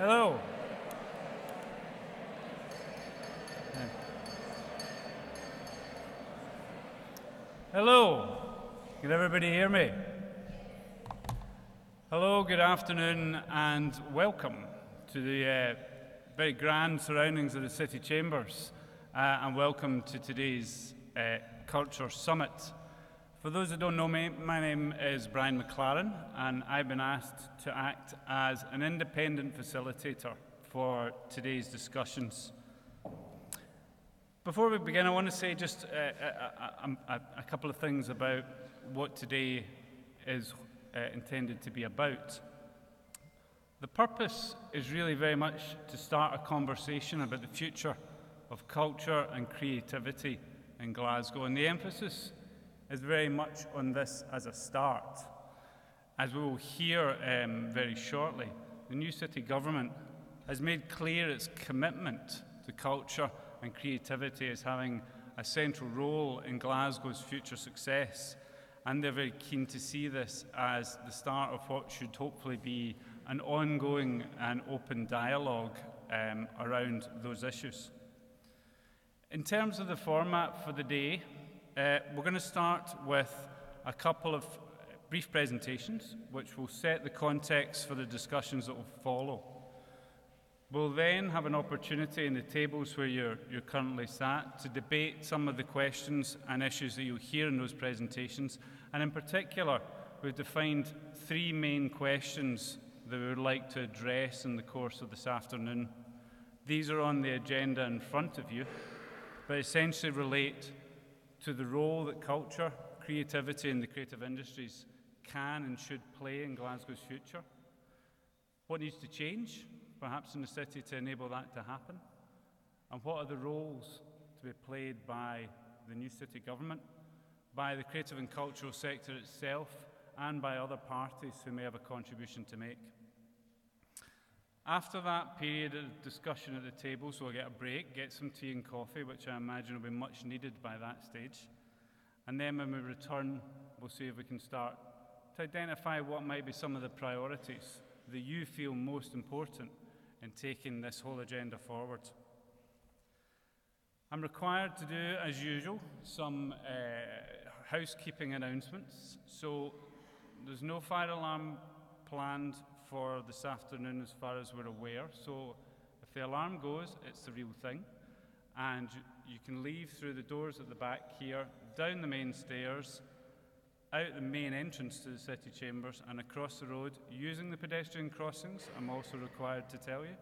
Hello. Hello. Can everybody hear me? Hello, good afternoon, and welcome to the very grand surroundings of the City Chambers, and welcome to today's Culture Summit. For those that don't know me, my name is Brian McLaren, and I've been asked to act as an independent facilitator for today's discussions. Before we begin, I want to say just a couple of things about what today is intended to be about. The purpose is really very much to start a conversation about the future of culture and creativity in Glasgow, and the emphasis is very much on this as a start. As we will hear very shortly, the new city government has made clear its commitment to culture and creativity as having a central role in Glasgow's future success, and they're very keen to see this as the start of what should hopefully be an ongoing and open dialogue around those issues. In terms of the format for the day, we're going to start with a couple of brief presentations which will set the context for the discussions that will follow. We'll then have an opportunity in the tables where you're currently sat to debate some of the questions and issues that you'll hear in those presentations, and in particular we've defined three main questions that we would like to address in the course of this afternoon. These are on the agenda in front of you, but essentially relate to the role that culture, creativity and the creative industries can and should play in Glasgow's future. What needs to change, perhaps in the city, to enable that to happen? And what are the roles to be played by the new city government, by the creative and cultural sector itself, and by other parties who may have a contribution to make? After that period of discussion at the table, so we'll get a break, get some tea and coffee, which I imagine will be much needed by that stage. And then when we return, we'll see if we can start to identify what might be some of the priorities that you feel most important in taking this whole agenda forward. I'm required to do, as usual, some housekeeping announcements. So there's no fire alarm planned for this afternoon as far as we're aware. So if the alarm goes, it's the real thing. And you can leave through the doors at the back here, down the main stairs, out the main entrance to the City Chambers and across the road using the pedestrian crossings, I'm also required to tell you,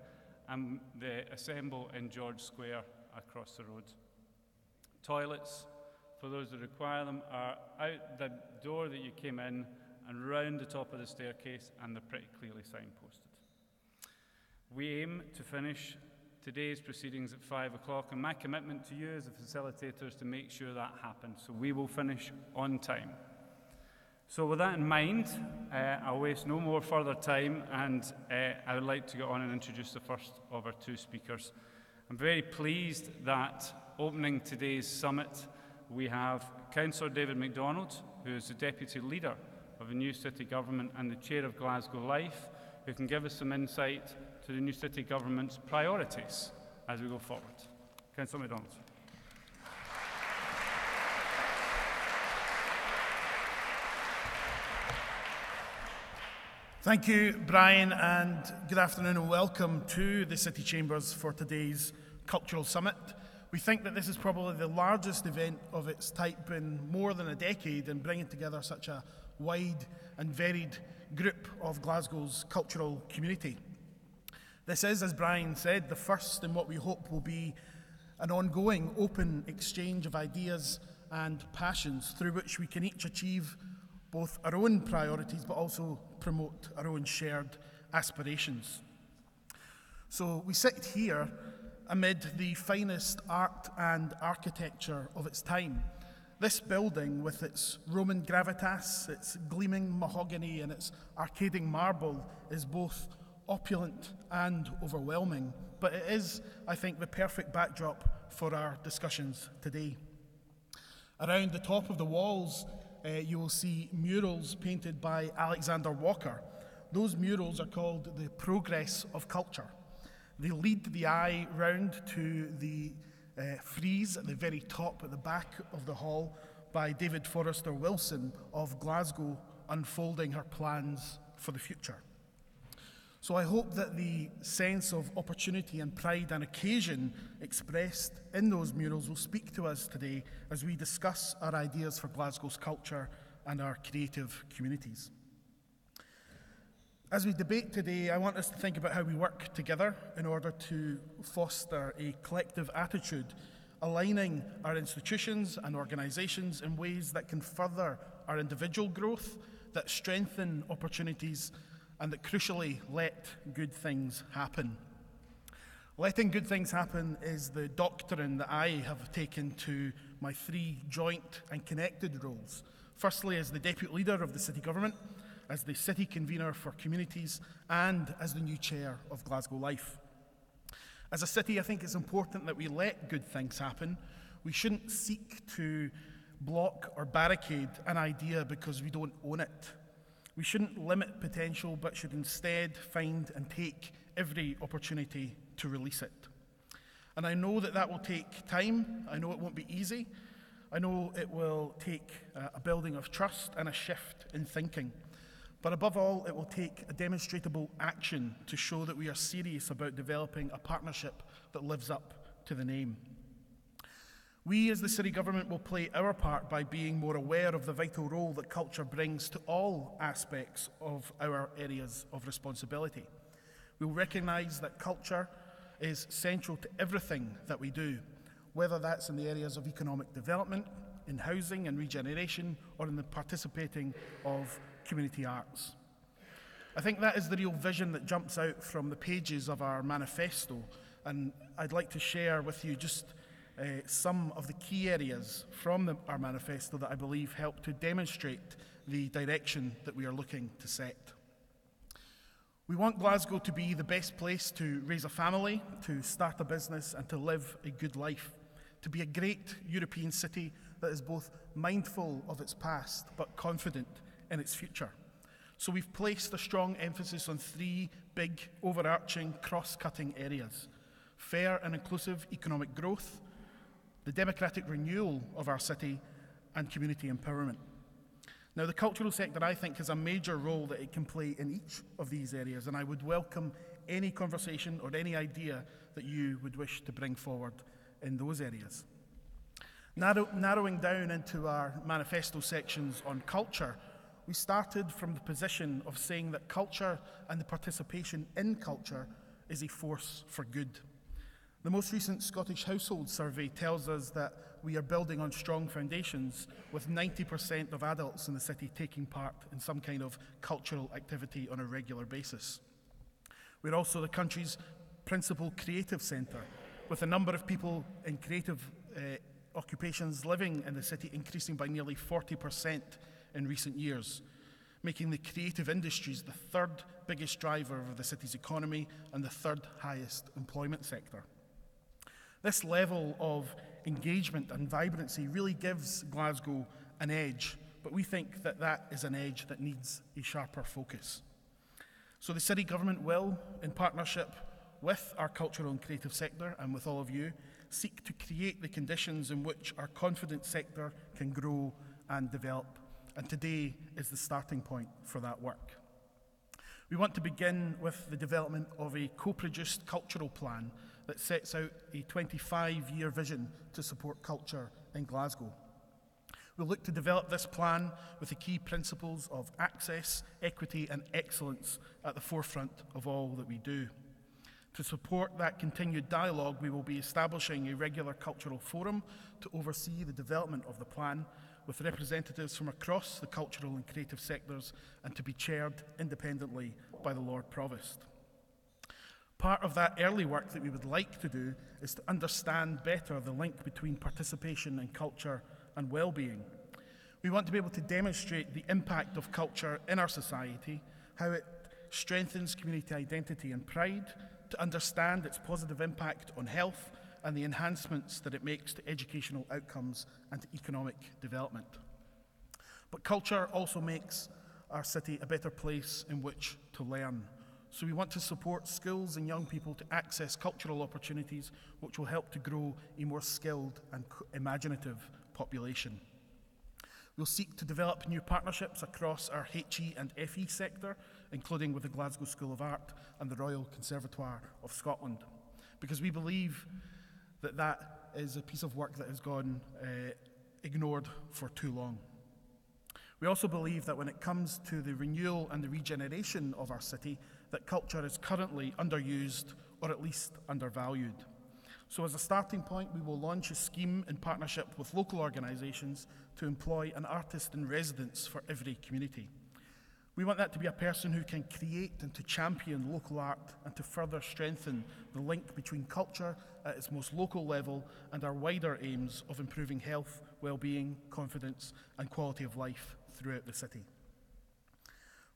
and they assemble in George Square across the road. Toilets, for those that require them, are out the door that you came in and round the top of the staircase, and they're pretty clearly signposted. We aim to finish today's proceedings at 5 o'clock, and my commitment to you as a facilitator is to make sure that happens, so we will finish on time. So with that in mind, I'll waste no more further time, and I would like to go on and introduce the first of our two speakers. I'm very pleased that opening today's summit, we have Councillor David MacDonald, who is the Deputy Leader of the new city government and the Chair of Glasgow Life, who can give us some insight to the new city government's priorities as we go forward. Councillor MacDonald. Thank you, Brian, and good afternoon and welcome to the City Chambers for today's Cultural Summit. We think that this is probably the largest event of its type in more than a decade, and bringing together such a wide and varied group of Glasgow's cultural community. This is, as Brian said, the first in what we hope will be an ongoing open exchange of ideas and passions through which we can each achieve both our own priorities but also promote our own shared aspirations. So we sit here amid the finest art and architecture of its time. This building, with its Roman gravitas, its gleaming mahogany and its arcading marble, is both opulent and overwhelming, but it is, I think, the perfect backdrop for our discussions today. Around the top of the walls, you will see murals painted by Alexander Walker, Those murals are called the Progress of Culture. They lead the eye round to the frieze at the very top at the back of the hall by David Forrester Wilson of Glasgow, unfolding her plans for the future. So I hope that the sense of opportunity and pride and occasion expressed in those murals will speak to us today as we discuss our ideas for Glasgow's culture and our creative communities. As we debate today, I want us to think about how we work together in order to foster a collective attitude, aligning our institutions and organisations in ways that can further our individual growth, that strengthen opportunities, and that crucially let good things happen. Letting good things happen is the doctrine that I have taken to my 3 joint and connected roles. Firstly, as the Deputy Leader of the City Government, as the City Convener for Communities, and as the new Chair of Glasgow Life. As a city, I think it's important that we let good things happen. We shouldn't seek to block or barricade an idea because we don't own it. We shouldn't limit potential, but should instead find and take every opportunity to release it. And I know that will take time. I know it won't be easy. I know it will take a building of trust and a shift in thinking. But above all, it will take a demonstrable action to show that we are serious about developing a partnership that lives up to the name. We as the City Government will play our part by being more aware of the vital role that culture brings to all aspects of our areas of responsibility. We'll recognise that culture is central to everything that we do, whether that's in the areas of economic development, in housing and regeneration, or in the participating of community arts. I think that is the real vision that jumps out from the pages of our manifesto, and I'd like to share with you just some of the key areas from our manifesto that I believe help to demonstrate the direction that we are looking to set. We want Glasgow to be the best place to raise a family, to start a business, and to live a good life, to be a great European city that is both mindful of its past but confident in its future. So we've placed a strong emphasis on 3 big, overarching, cross-cutting areas: fair and inclusive economic growth, the democratic renewal of our city, and community empowerment. Now, the cultural sector, I think, has a major role that it can play in each of these areas, and I would welcome any conversation or any idea that you would wish to bring forward in those areas. Narrowing down into our manifesto sections on culture, we started from the position of saying that culture and the participation in culture is a force for good. The most recent Scottish Household Survey tells us that we are building on strong foundations, with 90% of adults in the city taking part in some kind of cultural activity on a regular basis. We're also the country's principal creative centre, with the number of people in creative occupations living in the city increasing by nearly 40% in recent years, making the creative industries the 3rd biggest driver of the city's economy and the 3rd highest employment sector. This level of engagement and vibrancy really gives Glasgow an edge, but we think that is an edge that needs a sharper focus. So the City Government will, in partnership with our cultural and creative sector and with all of you, seek to create the conditions in which our confident sector can grow and develop. And today is the starting point for that work. We want to begin with the development of a co-produced cultural plan that sets out a 25-year vision to support culture in Glasgow. We'll look to develop this plan with the key principles of access, equity, and excellence at the forefront of all that we do. To support that continued dialogue, we will be establishing a regular cultural forum to oversee the development of the plan, with representatives from across the cultural and creative sectors, and to be chaired independently by the Lord Provost. Part of that early work that we would like to do is to understand better the link between participation in culture and well-being. We want to be able to demonstrate the impact of culture in our society, how it strengthens community identity and pride, to understand its positive impact on health and the enhancements that it makes to educational outcomes and to economic development. But culture also makes our city a better place in which to learn. So we want to support schools and young people to access cultural opportunities which will help to grow a more skilled and imaginative population. We'll seek to develop new partnerships across our HE and FE sector, including with the Glasgow School of Art and the Royal Conservatoire of Scotland, because we believe that that is a piece of work that has gone ignored for too long. We also believe that when it comes to the renewal and the regeneration of our city, that culture is currently underused or at least undervalued. So as a starting point, we will launch a scheme in partnership with local organisations to employ an artist in residence for every community. We want that to be a person who can create and to champion local art and to further strengthen the link between culture at its most local level and our wider aims of improving health, well-being, confidence and quality of life throughout the city.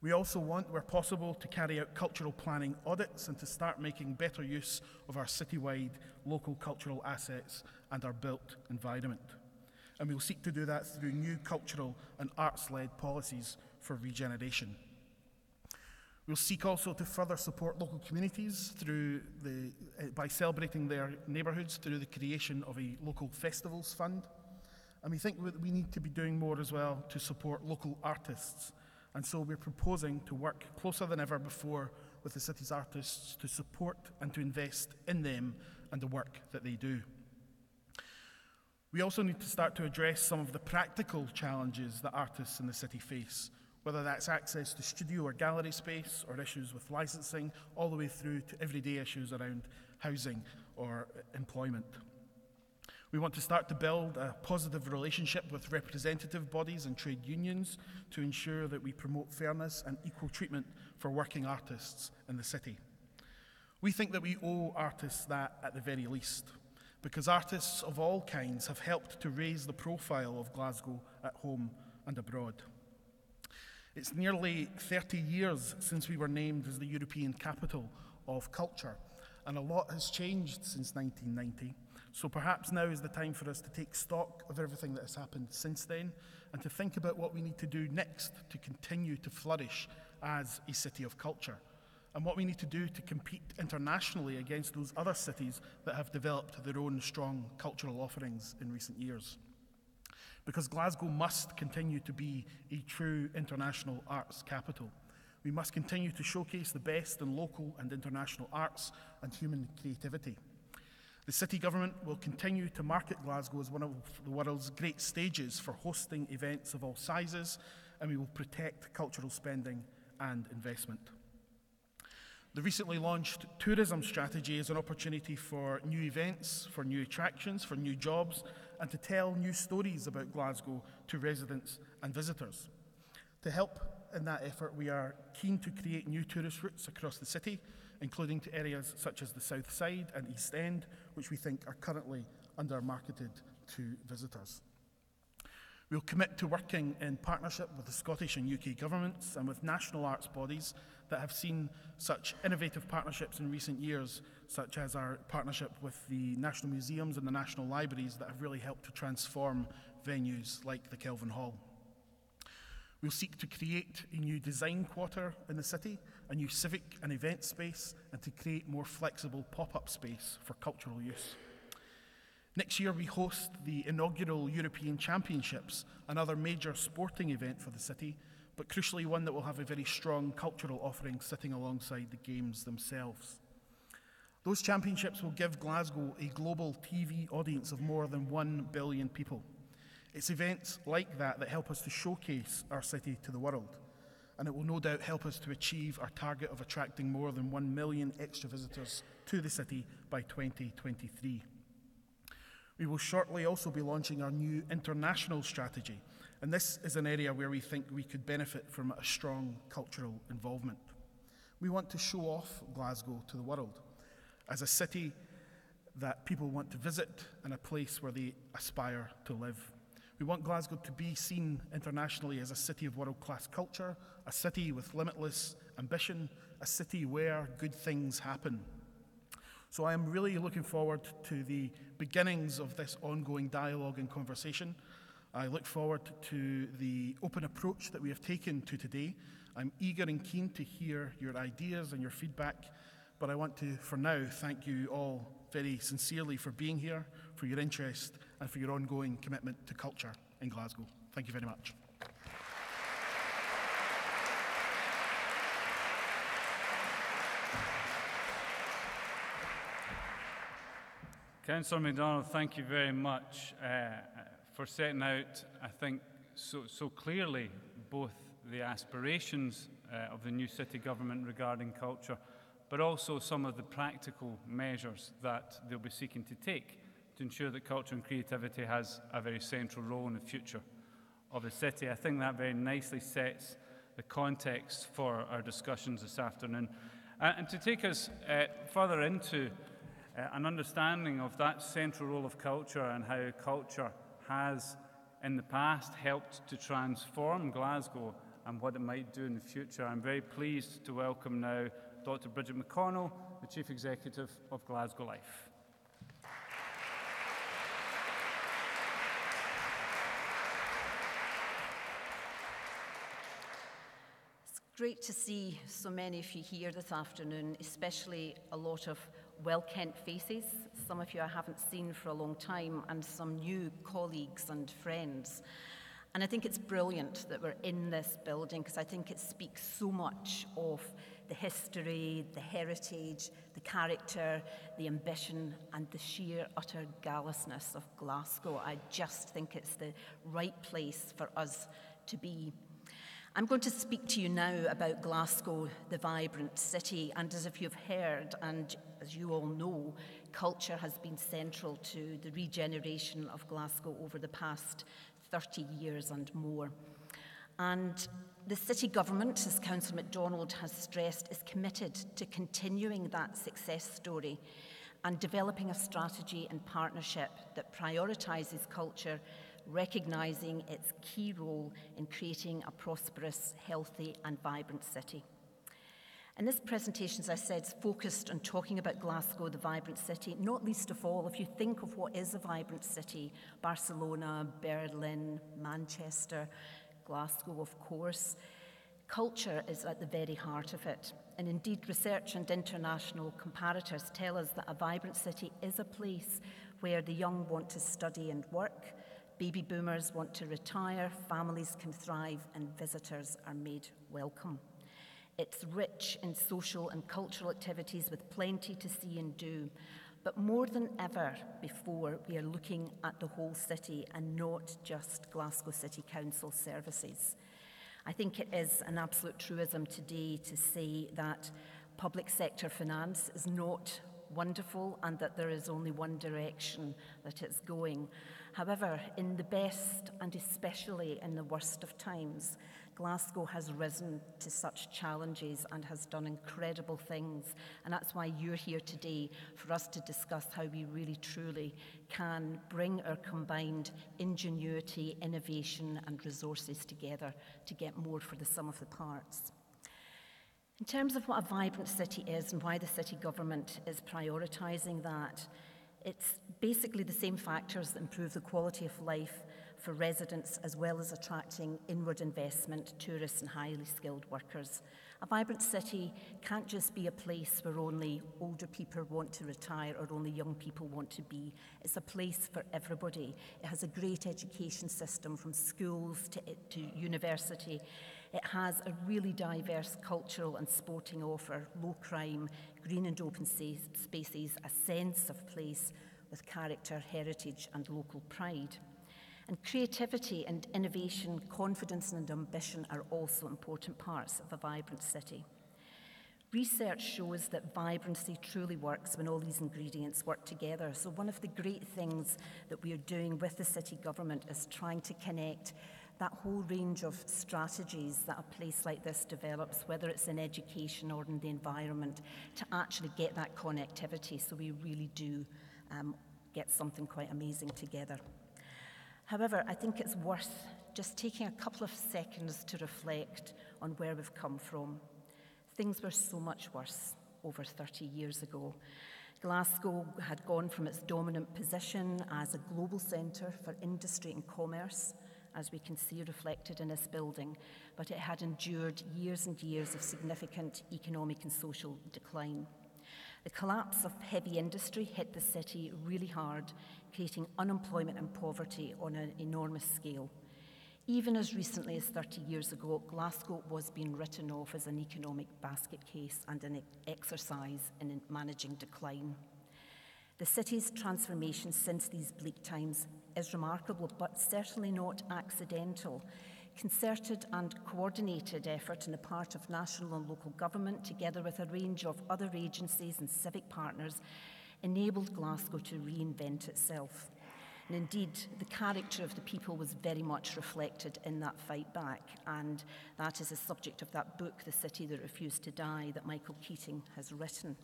We also want, where possible, to carry out cultural planning audits and to start making better use of our citywide local cultural assets and our built environment. And we will seek to do that through new cultural and arts-led policies for regeneration. We'll seek also to further support local communities by celebrating their neighbourhoods through the creation of a local festivals fund. And we think we need to be doing more as well to support local artists. And so we're proposing to work closer than ever before with the city's artists to support and to invest in them and the work that they do. We also need to start to address some of the practical challenges that artists in the city face, whether that's access to studio or gallery space or issues with licensing, all the way through to everyday issues around housing or employment. We want to start to build a positive relationship with representative bodies and trade unions to ensure that we promote fairness and equal treatment for working artists in the city. We think that we owe artists that at the very least, because artists of all kinds have helped to raise the profile of Glasgow at home and abroad. It's nearly 30 years since we were named as the European Capital of Culture, and a lot has changed since 1990. So perhaps now is the time for us to take stock of everything that has happened since then and to think about what we need to do next to continue to flourish as a city of culture and what we need to do to compete internationally against those other cities that have developed their own strong cultural offerings in recent years. Because Glasgow must continue to be a true international arts capital. We must continue to showcase the best in local and international arts and human creativity. The city government will continue to market Glasgow as one of the world's great stages for hosting events of all sizes, and we will protect cultural spending and investment. The recently launched tourism strategy is an opportunity for new events, for new attractions, for new jobs, and to tell new stories about Glasgow to residents and visitors. To help in that effort, we are keen to create new tourist routes across the city, including to areas such as the South Side and East End, which we think are currently under-marketed to visitors. We'll commit to working in partnership with the Scottish and UK governments and with national arts bodies that have seen such innovative partnerships in recent years, such as our partnership with the National Museums and the National Libraries that have really helped to transform venues like the Kelvin Hall. We'll seek to create a new design quarter in the city, a new civic and event space, and to create more flexible pop-up space for cultural use. Next year we host the Inaugural European Championships, another major sporting event for the city, but crucially one that will have a very strong cultural offering sitting alongside the games themselves. Those championships will give Glasgow a global TV audience of more than 1 billion people. It's events like that help us to showcase our city to the world, and it will no doubt help us to achieve our target of attracting more than 1 million extra visitors to the city by 2023. We will shortly also be launching our new international strategy, and this is an area where we think we could benefit from a strong cultural involvement. We want to show off Glasgow to the world as a city that people want to visit and a place where they aspire to live. We want Glasgow to be seen internationally as a city of world-class culture, a city with limitless ambition, a city where good things happen. So I am really looking forward to the beginnings of this ongoing dialogue and conversation. I look forward to the open approach that we have taken to today. I'm eager and keen to hear your ideas and your feedback, but I want to, for now, thank you all very sincerely for being here, for your interest, and for your ongoing commitment to culture in Glasgow. Thank you very much. Councillor MacDonald, thank you very much for setting out, I think, so clearly both the aspirations of the new city government regarding culture, but also some of the practical measures that they'll be seeking to take to ensure that culture and creativity has a very central role in the future of the city. I think that very nicely sets the context for our discussions this afternoon. And to take us further into an understanding of that central role of culture and how culture has in the past helped to transform Glasgow and what it might do in the future, I'm very pleased to welcome now Dr. Bridget Mcconnell, the Chief Executive of Glasgow Life. It's great to see so many of you here this afternoon, especially a lot of well-kent faces, some of you I haven't seen for a long time, and some new colleagues and friends. And I think it's brilliant that we're in this building because I think it speaks so much of the history, the heritage, the character, the ambition, and the sheer utter gallousness of Glasgow. I just think it's the right place for us to be. I'm going to speak to you now about Glasgow, the vibrant city, and as if you've heard, and as you all know, culture has been central to the regeneration of Glasgow over the past 30 years and more. And the city government, as Councillor MacDonald has stressed, is committed to continuing that success story and developing a strategy and partnership that prioritises culture, recognising its key role in creating a prosperous, healthy and vibrant city. And this presentation, as I said, is focused on talking about Glasgow, the vibrant city, not least of all, if you think of what is a vibrant city, Barcelona, Berlin, Manchester, Glasgow, of course, culture is at the very heart of it. And indeed, research and international comparators tell us that a vibrant city is a place where the young want to study and work, baby boomers want to retire, families can thrive, and visitors are made welcome. It's rich in social and cultural activities with plenty to see and do. But more than ever before, we are looking at the whole city and not just Glasgow City Council services. I think it is an absolute truism today to say that public sector finance is not wonderful and that there is only one direction that it's going. However, in the best and especially in the worst of times, Glasgow has risen to such challenges and has done incredible things. And that's why you're here today, for us to discuss how we really truly can bring our combined ingenuity, innovation and resources together to get more for the sum of the parts. In terms of what a vibrant city is and why the city government is prioritising that, it's basically the same factors that improve the quality of life for residents as well as attracting inward investment, tourists and highly skilled workers. A vibrant city can't just be a place where only older people want to retire or only young people want to be. It's a place for everybody. It has a great education system from schools to university. It has a really diverse cultural and sporting offer, low crime, green and open spaces, a sense of place with character, heritage and local pride. And creativity and innovation, confidence and ambition are also important parts of a vibrant city. Research shows that vibrancy truly works when all these ingredients work together. So one of the great things that we are doing with the city government is trying to connect that whole range of strategies that a place like this develops, whether it's in education or in the environment, to actually get that connectivity so we really do get something quite amazing together. However, I think it's worth just taking a couple of seconds to reflect on where we've come from. Things were so much worse over 30 years ago. Glasgow had gone from its dominant position as a global centre for industry and commerce as we can see reflected in this building, but it had endured years and years of significant economic and social decline. The collapse of heavy industry hit the city really hard, creating unemployment and poverty on an enormous scale. Even as recently as 30 years ago, Glasgow was being written off as an economic basket case and an exercise in managing decline. The city's transformation since these bleak times is remarkable, but certainly not accidental. Concerted and coordinated effort on the part of national and local government, together with a range of other agencies and civic partners, enabled Glasgow to reinvent itself. And indeed, the character of the people was very much reflected in that fight back, and that is the subject of that book, The City That Refused to Die, that Michael Keating has written.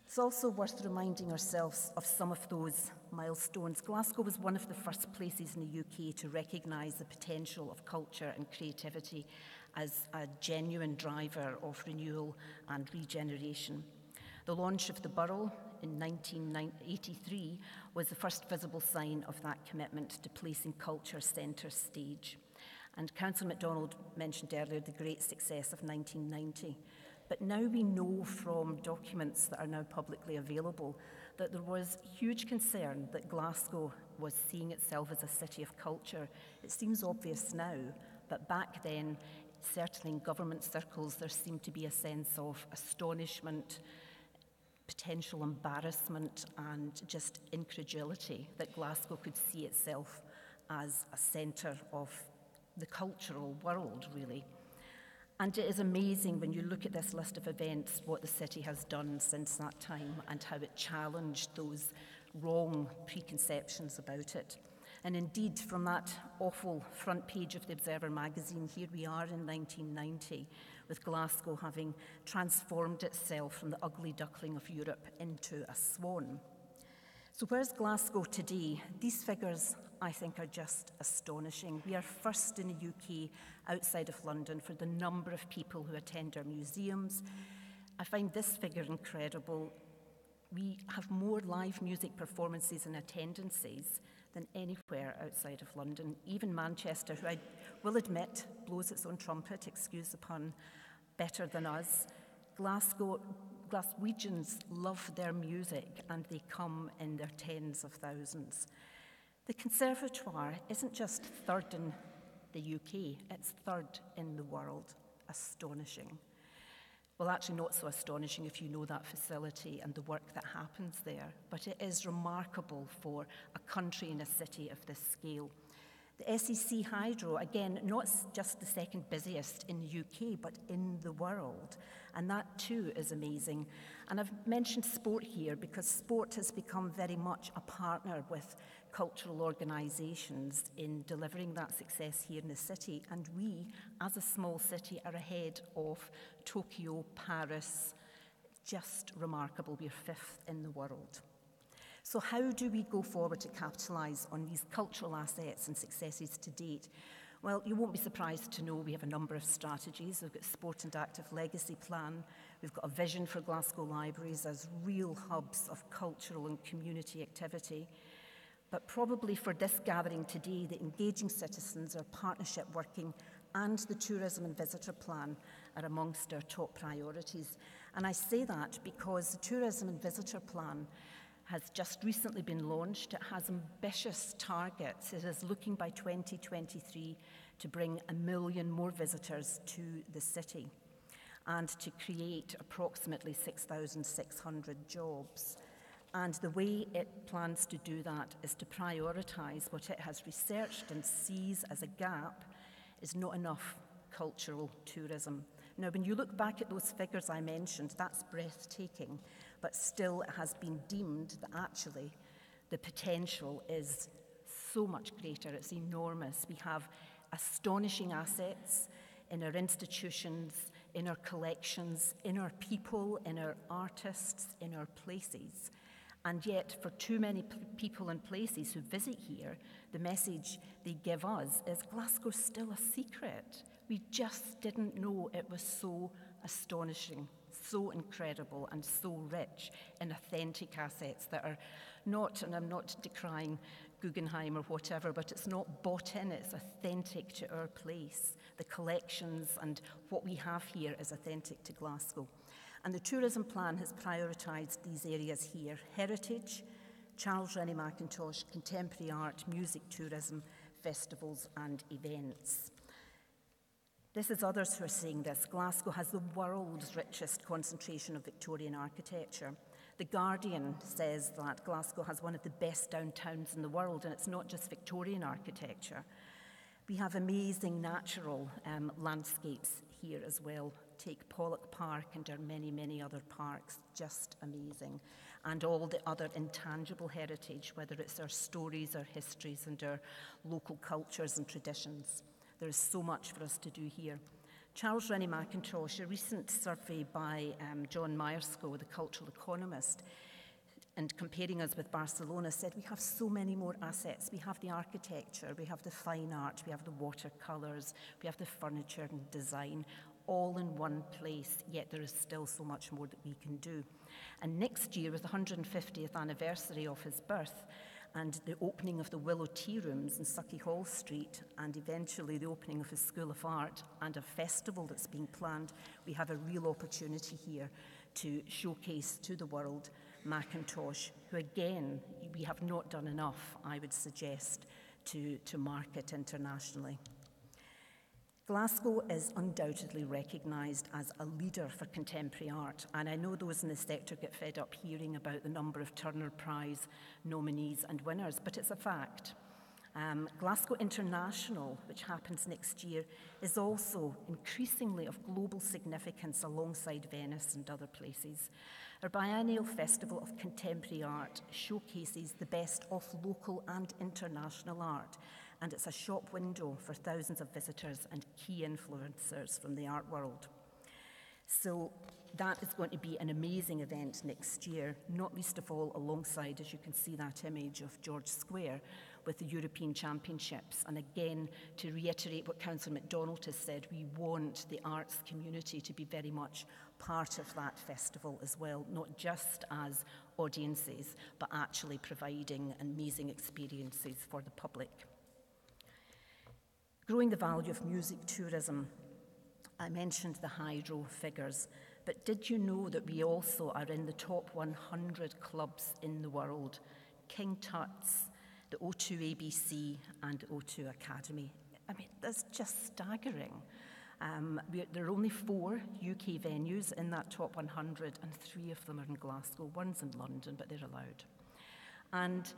It's also worth reminding ourselves of some of those milestones. Glasgow was one of the first places in the UK to recognise the potential of culture and creativity as a genuine driver of renewal and regeneration. The launch of the borough in 1983 was the first visible sign of that commitment to placing culture centre stage. And Councillor MacDonald mentioned earlier the great success of 1990. But now we know from documents that are now publicly available that there was huge concern that Glasgow was seeing itself as a city of culture. It seems obvious now, but back then, certainly in government circles, there seemed to be a sense of astonishment, potential embarrassment, and just incredulity that Glasgow could see itself as a centre of the cultural world, really. And it is amazing when you look at this list of events what the city has done since that time and how it challenged those wrong preconceptions about it. And indeed, from that awful front page of the Observer magazine, here we are in 1990, with Glasgow having transformed itself from the ugly duckling of Europe into a swan. So where's Glasgow today? These figures, I think, are just astonishing. We are first in the UK outside of London for the number of people who attend our museums. I find this figure incredible. We have more live music performances and attendances than anywhere outside of London. Even Manchester, who I will admit blows its own trumpet, excuse the pun, better than us. Glaswegians love their music and they come in their tens of thousands. The Conservatoire isn't just third in the UK, it's third in the world. Astonishing. Well, actually not so astonishing if you know that facility and the work that happens there, but it is remarkable for a country and a city of this scale. The SEC Hydro, again, not just the second busiest in the UK, but in the world. And that too is amazing. And I've mentioned sport here because sport has become very much a partner with cultural organisations in delivering that success here in the city. And we, as a small city, are ahead of Tokyo, Paris. Just remarkable. We're fifth in the world. So how do we go forward to capitalise on these cultural assets and successes to date? Well, you won't be surprised to know we have a number of strategies. We've got Sport and Active Legacy Plan. We've got a vision for Glasgow libraries as real hubs of cultural and community activity. But probably for this gathering today, the Engaging Citizens, our partnership working, and the Tourism and Visitor Plan are amongst our top priorities. And I say that because the Tourism and Visitor Plan has just recently been launched. It has ambitious targets. It is looking by 2023 to bring 1 million more visitors to the city and to create approximately 6,600 jobs. And the way it plans to do that is to prioritise what it has researched and sees as a gap is not enough cultural tourism. Now, when you look back at those figures I mentioned, that's breathtaking, but still it has been deemed that actually the potential is so much greater, it's enormous. We have astonishing assets in our institutions, in our collections, in our people, in our artists, in our places. And yet, for too many people and places who visit here, the message they give us is Glasgow's still a secret. We just didn't know it was so astonishing, so incredible, and so rich in authentic assets that are not, and I'm not decrying Guggenheim or whatever, but it's not bought in, it's authentic to our place. The collections and what we have here is authentic to Glasgow. And the tourism plan has prioritised these areas here: heritage, Charles Rennie Mackintosh, contemporary art, music tourism, festivals and events. This is others who are saying this. Glasgow has the world's richest concentration of Victorian architecture. The Guardian says that Glasgow has one of the best downtowns in the world, and it's not just Victorian architecture. We have amazing natural landscapes here as well. Take Pollock Park and our many, many other parks, just amazing. And all the other intangible heritage, whether it's our stories, our histories, and our local cultures and traditions. There is so much for us to do here. Charles Rennie Mackintosh, a recent survey by John Myerscough, the cultural economist, and comparing us with Barcelona, said we have so many more assets. We have the architecture, we have the fine art, we have the watercolours, we have the furniture and design, all in one place, yet there is still so much more that we can do. And next year, with the 150th anniversary of his birth, and the opening of the Willow Tea Rooms in Sucky Hall Street, and eventually the opening of his School of Art, and a festival that's being planned, we have a real opportunity here to showcase to the world Mackintosh, who again, we have not done enough, I would suggest, to market internationally. Glasgow is undoubtedly recognised as a leader for contemporary art, and I know those in the sector get fed up hearing about the number of Turner Prize nominees and winners, but it's a fact. Glasgow International, which happens next year, is also increasingly of global significance alongside Venice and other places. Our biennial festival of contemporary art showcases the best of local and international art, and it's a shop window for thousands of visitors and key influencers from the art world. So that is going to be an amazing event next year, not least of all alongside, as you can see that image of George Square, with the European Championships. And again, to reiterate what Councillor MacDonald has said, we want the arts community to be very much part of that festival as well, not just as audiences, but actually providing amazing experiences for the public. Growing the value of music tourism. I mentioned the hydro figures, but did you know that we also are in the top 100 clubs in the world? King Tut's, the O2 ABC, and the O2 Academy. I mean, that's just staggering. There are only 4 UK venues in that top 100, and 3 of them are in Glasgow. One's in London, but they're allowed. And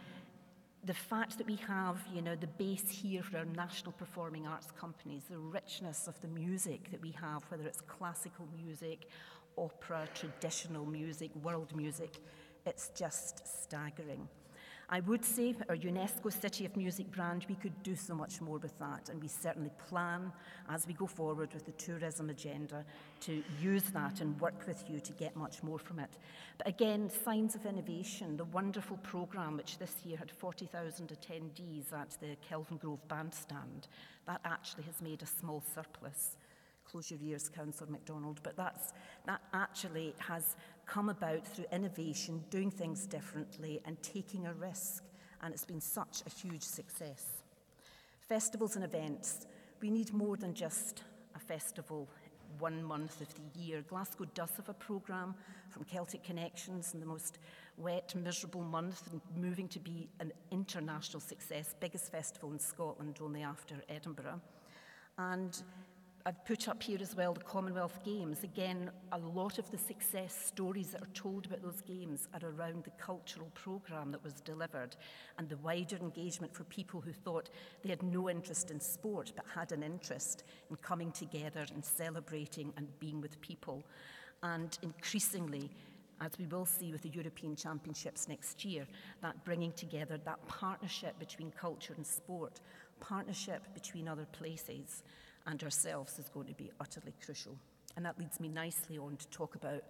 the fact that we have, the base here for our national performing arts companies, the richness of the music that we have, whether it's classical music, opera, traditional music, world music, it's just staggering. I would say our UNESCO City of Music brand, we could do so much more with that, and we certainly plan as we go forward with the tourism agenda to use that and work with you to get much more from it. But again, signs of innovation, the wonderful programme which this year had 40,000 attendees at the Kelvin Grove Bandstand, that actually has made a small surplus. Close your ears, Councillor MacDonald, but that actually has come about through innovation, doing things differently and taking a risk, and it's been such a huge success. Festivals and events. We need more than just a festival 1 month of the year. Glasgow does have a programme from Celtic Connections in the most wet, miserable month, and moving to be an international success, biggest festival in Scotland, only after Edinburgh. And I've put up here as well the Commonwealth Games. Again, a lot of the success stories that are told about those games are around the cultural programme that was delivered and the wider engagement for people who thought they had no interest in sport but had an interest in coming together and celebrating and being with people. And increasingly, as we will see with the European Championships next year, that bringing together, that partnership between culture and sport, partnership between other places and ourselves is going to be utterly crucial. And that leads me nicely on to talk about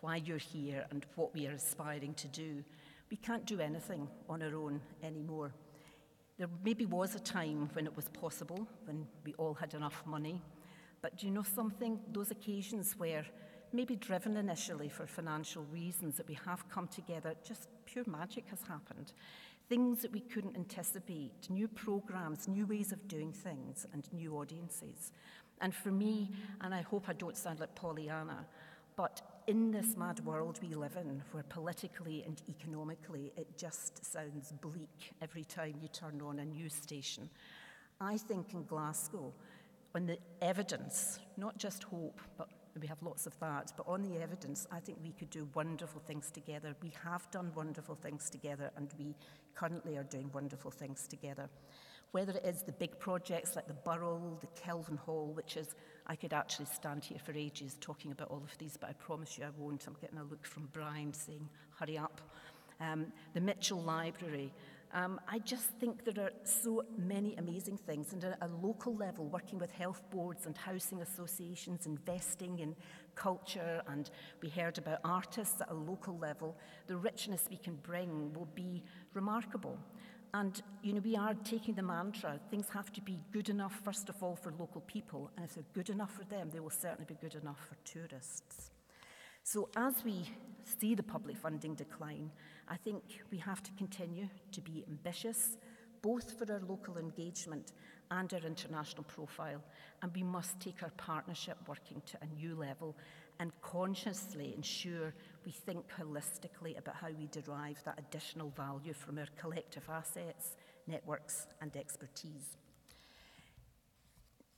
why you're here and what we are aspiring to do. We can't do anything on our own anymore. There maybe was a time when it was possible, when we all had enough money. But do you know something? Those occasions where, maybe driven initially for financial reasons, that we have come together, just pure magic has happened. things that we couldn't anticipate, new programs, new ways of doing things, and new audiences. And for me, and I hope I don't sound like Pollyanna, but in this mad world we live in, where politically and economically it just sounds bleak every time you turn on a news station, I think in Glasgow, on the evidence, not just hope, but we have lots of that, but on the evidence, I think we could do wonderful things together. We have done wonderful things together, and we currently are doing wonderful things together. Whether it is the big projects like the Burrell, the Kelvin Hall, which is, I could actually stand here for ages talking about all of these, but I promise you I won't. I'm getting a look from Brian saying, hurry up. The Mitchell Library. I just think there are so many amazing things, and at a local level, working with health boards and housing associations, investing in culture, and we heard about artists at a local level, the richness we can bring will be remarkable. And, we are taking the mantra, things have to be good enough, first of all, for local people, and if they're good enough for them, they will certainly be good enough for tourists. So as we see the public funding decline, I think we have to continue to be ambitious, both for our local engagement and our international profile, and we must take our partnership working to a new level and consciously ensure we think holistically about how we derive that additional value from our collective assets, networks, and expertise.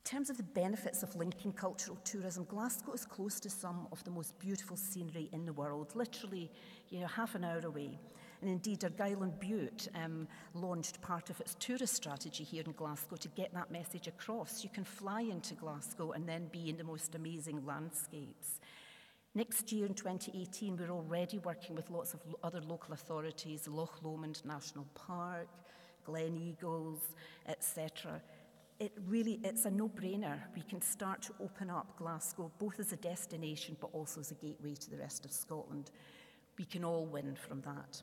In terms of the benefits of linking cultural tourism, Glasgow is close to some of the most beautiful scenery in the world, literally, half an hour away. And indeed, Argyll and Bute launched part of its tourist strategy here in Glasgow to get that message across. You can fly into Glasgow and then be in the most amazing landscapes. Next year in 2018, we're already working with lots of other local authorities, Loch Lomond National Park, Glen Eagles, etc. It's a no-brainer. We can start to open up Glasgow both as a destination but also as a gateway to the rest of Scotland. We can all win from that.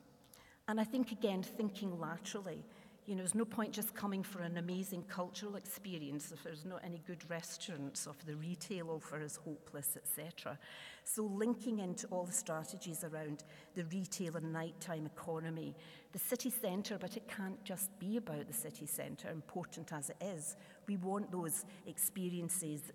And I think, again, thinking laterally, there's no point just coming for an amazing cultural experience if there's not any good restaurants, or if the retail offer is hopeless, etc. So linking into all the strategies around the retail and nighttime economy, the city centre, but it can't just be about the city centre, important as it is. We want those experiences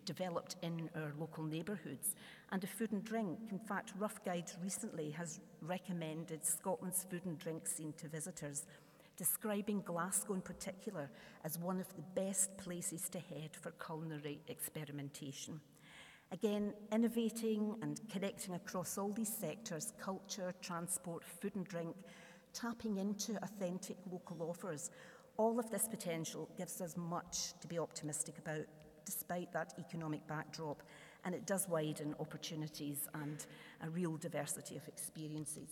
developed in our local neighbourhoods. And the food and drink. In fact, Rough Guides recently has recommended Scotland's food and drink scene to visitors, describing Glasgow in particular as one of the best places to head for culinary experimentation. Again, innovating and connecting across all these sectors, culture, transport, food and drink, tapping into authentic local offers, all of this potential gives us much to be optimistic about, despite that economic backdrop, and it does widen opportunities and a real diversity of experiences.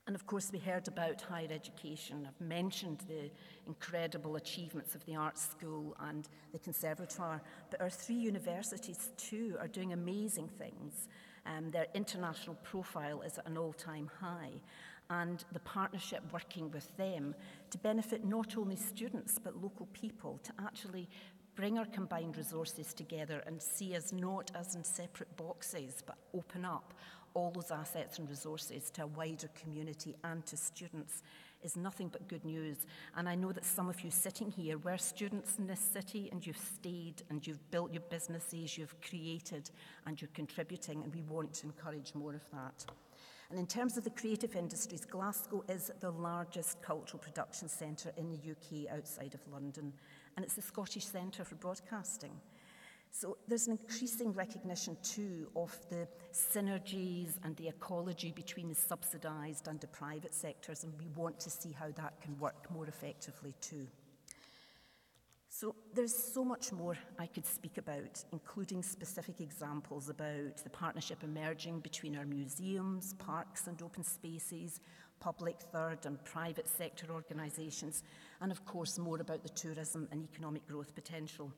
And of course, we heard about higher education. I've mentioned the incredible achievements of the Art School and the Conservatoire, but our 3 universities too are doing amazing things. Their international profile is at an all-time high, and the partnership working with them to benefit not only students but local people, to actually bring our combined resources together and see us not as in separate boxes, but open up all those assets and resources to a wider community and to students is nothing but good news. And I know that some of you sitting here were students in this city, and you've stayed and you've built your businesses, you've created and you're contributing, and we want to encourage more of that. And in terms of the creative industries, Glasgow is the largest cultural production centre in the UK outside of London, and it's the Scottish Centre for Broadcasting. So there's an increasing recognition too of the synergies and the ecology between the subsidised and the private sectors, and we want to see how that can work more effectively too. So there's so much more I could speak about, including specific examples about the partnership emerging between our museums, parks and open spaces, public, third and private sector organisations, and of course more about the tourism and economic growth potential,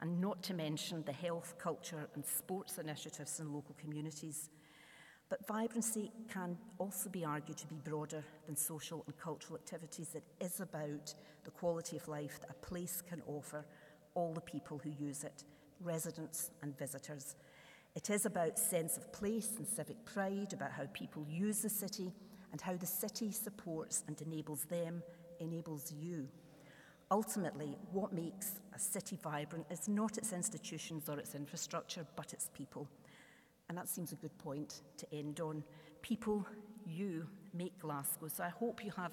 and not to mention the health, culture and sports initiatives in local communities. But vibrancy can also be argued to be broader than social and cultural activities. It is about the quality of life that a place can offer all the people who use it, residents and visitors. It is about sense of place and civic pride, about how people use the city, and how the city supports and enables them, enables you. Ultimately, what makes a city vibrant is not its institutions or its infrastructure, but its people. And that seems a good point to end on. People, you, make Glasgow. So I hope you have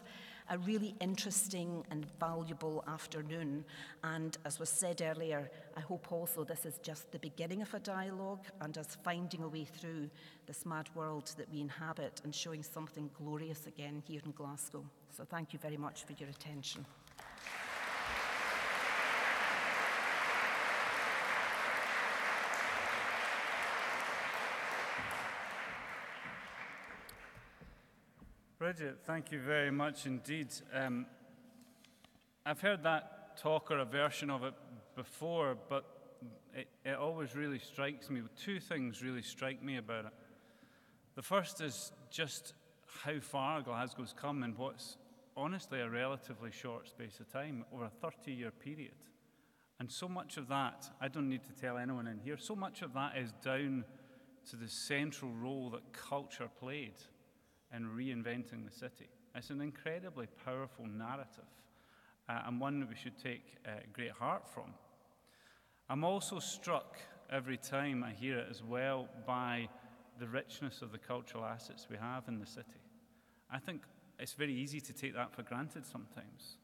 a really interesting and valuable afternoon. And as was said earlier, I hope also this is just the beginning of a dialogue and us finding a way through this mad world that we inhabit and showing something glorious again here in Glasgow. So thank you very much for your attention. Bridget, thank you very much indeed. I've heard that talk or a version of it before, but it always really strikes me. Two things really strike me about it. The first is just how far Glasgow's come in what's honestly a relatively short space of time, over a 30-year period. And so much of that, I don't need to tell anyone in here, so much of that is down to the central role that culture played in reinventing the city. It's an incredibly powerful narrative, and one that we should take great heart from. I'm also struck every time I hear it as well by the richness of the cultural assets we have in the city. I think it's very easy to take that for granted sometimes,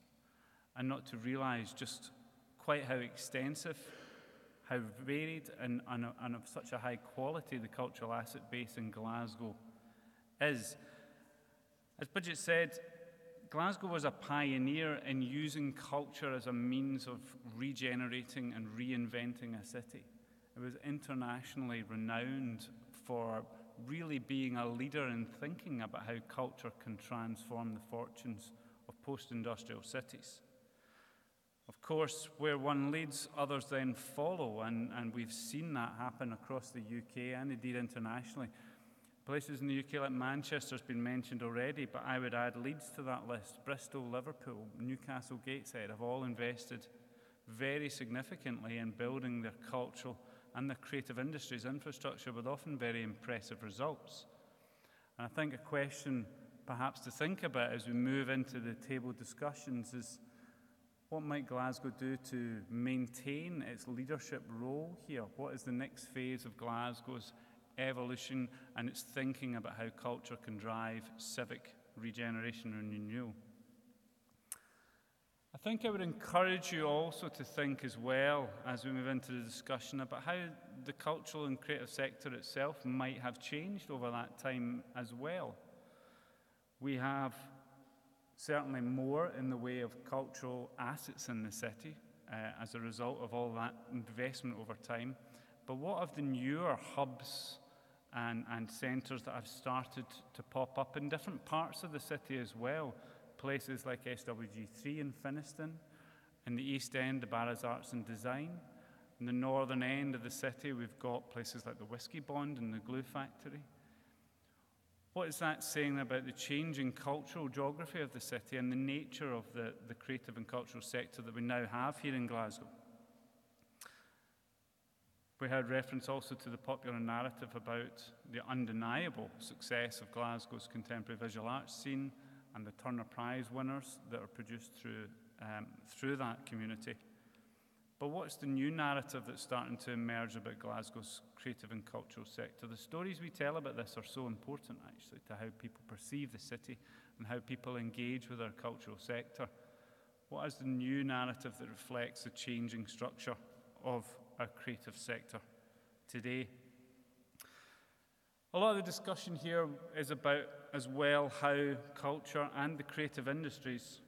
and not to realize just quite how extensive, how varied, and of such a high quality the cultural asset base in Glasgow is. As Bridget said, Glasgow was a pioneer in using culture as a means of regenerating and reinventing a city. It was internationally renowned for really being a leader in thinking about how culture can transform the fortunes of post-industrial cities. Of course, where one leads, others then follow, and we've seen that happen across the UK and indeed internationally. Places in the UK like Manchester's been mentioned already, but I would add Leeds to that list. Bristol, Liverpool, Newcastle, Gateshead have all invested very significantly in building their cultural and their creative industries infrastructure with often very impressive results. And I think a question perhaps to think about as we move into the table discussions is, what might Glasgow do to maintain its leadership role here? What is the next phase of Glasgow's evolution and its thinking about how culture can drive civic regeneration and renewal? I think I would encourage you also to think as well, as we move into the discussion, about how the cultural and creative sector itself might have changed over that time as well. We have certainly more in the way of cultural assets in the city as a result of all that investment over time. But what of the newer hubs and centres that have started to pop up in different parts of the city as well? Places like SWG3 in Finnieston, in the East End, the Barras Arts and Design. In the northern end of the city, we've got places like the Whiskey Bond and the Glue Factory. What is that saying about the changing cultural geography of the city and the nature of the creative and cultural sector that we now have here in Glasgow? We heard reference also to the popular narrative about the undeniable success of Glasgow's contemporary visual arts scene and the Turner Prize winners that are produced through that community. But what's the new narrative that's starting to emerge about Glasgow's creative and cultural sector? The stories we tell about this are so important, actually, to how people perceive the city and how people engage with our cultural sector. What is the new narrative that reflects the changing structure of our creative sector today? A lot of the discussion here is about, as well, how culture and the creative industries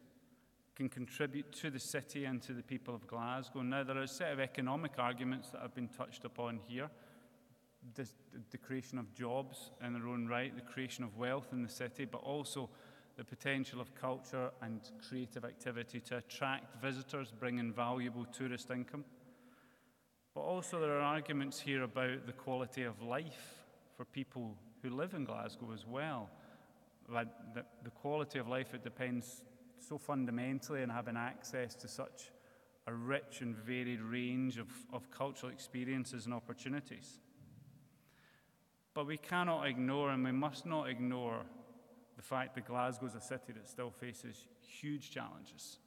can contribute to the city and to the people of Glasgow. Now, there are a set of economic arguments that have been touched upon here. The creation of jobs in their own right, the creation of wealth in the city, but also the potential of culture and creative activity to attract visitors, bring in valuable tourist income. But also there are arguments here about the quality of life for people who live in Glasgow as well. The quality of life, it depends so fundamentally on having access to such a rich and varied range of cultural experiences and opportunities. But we cannot ignore, and we must not ignore, the fact that Glasgow is a city that still faces huge challenges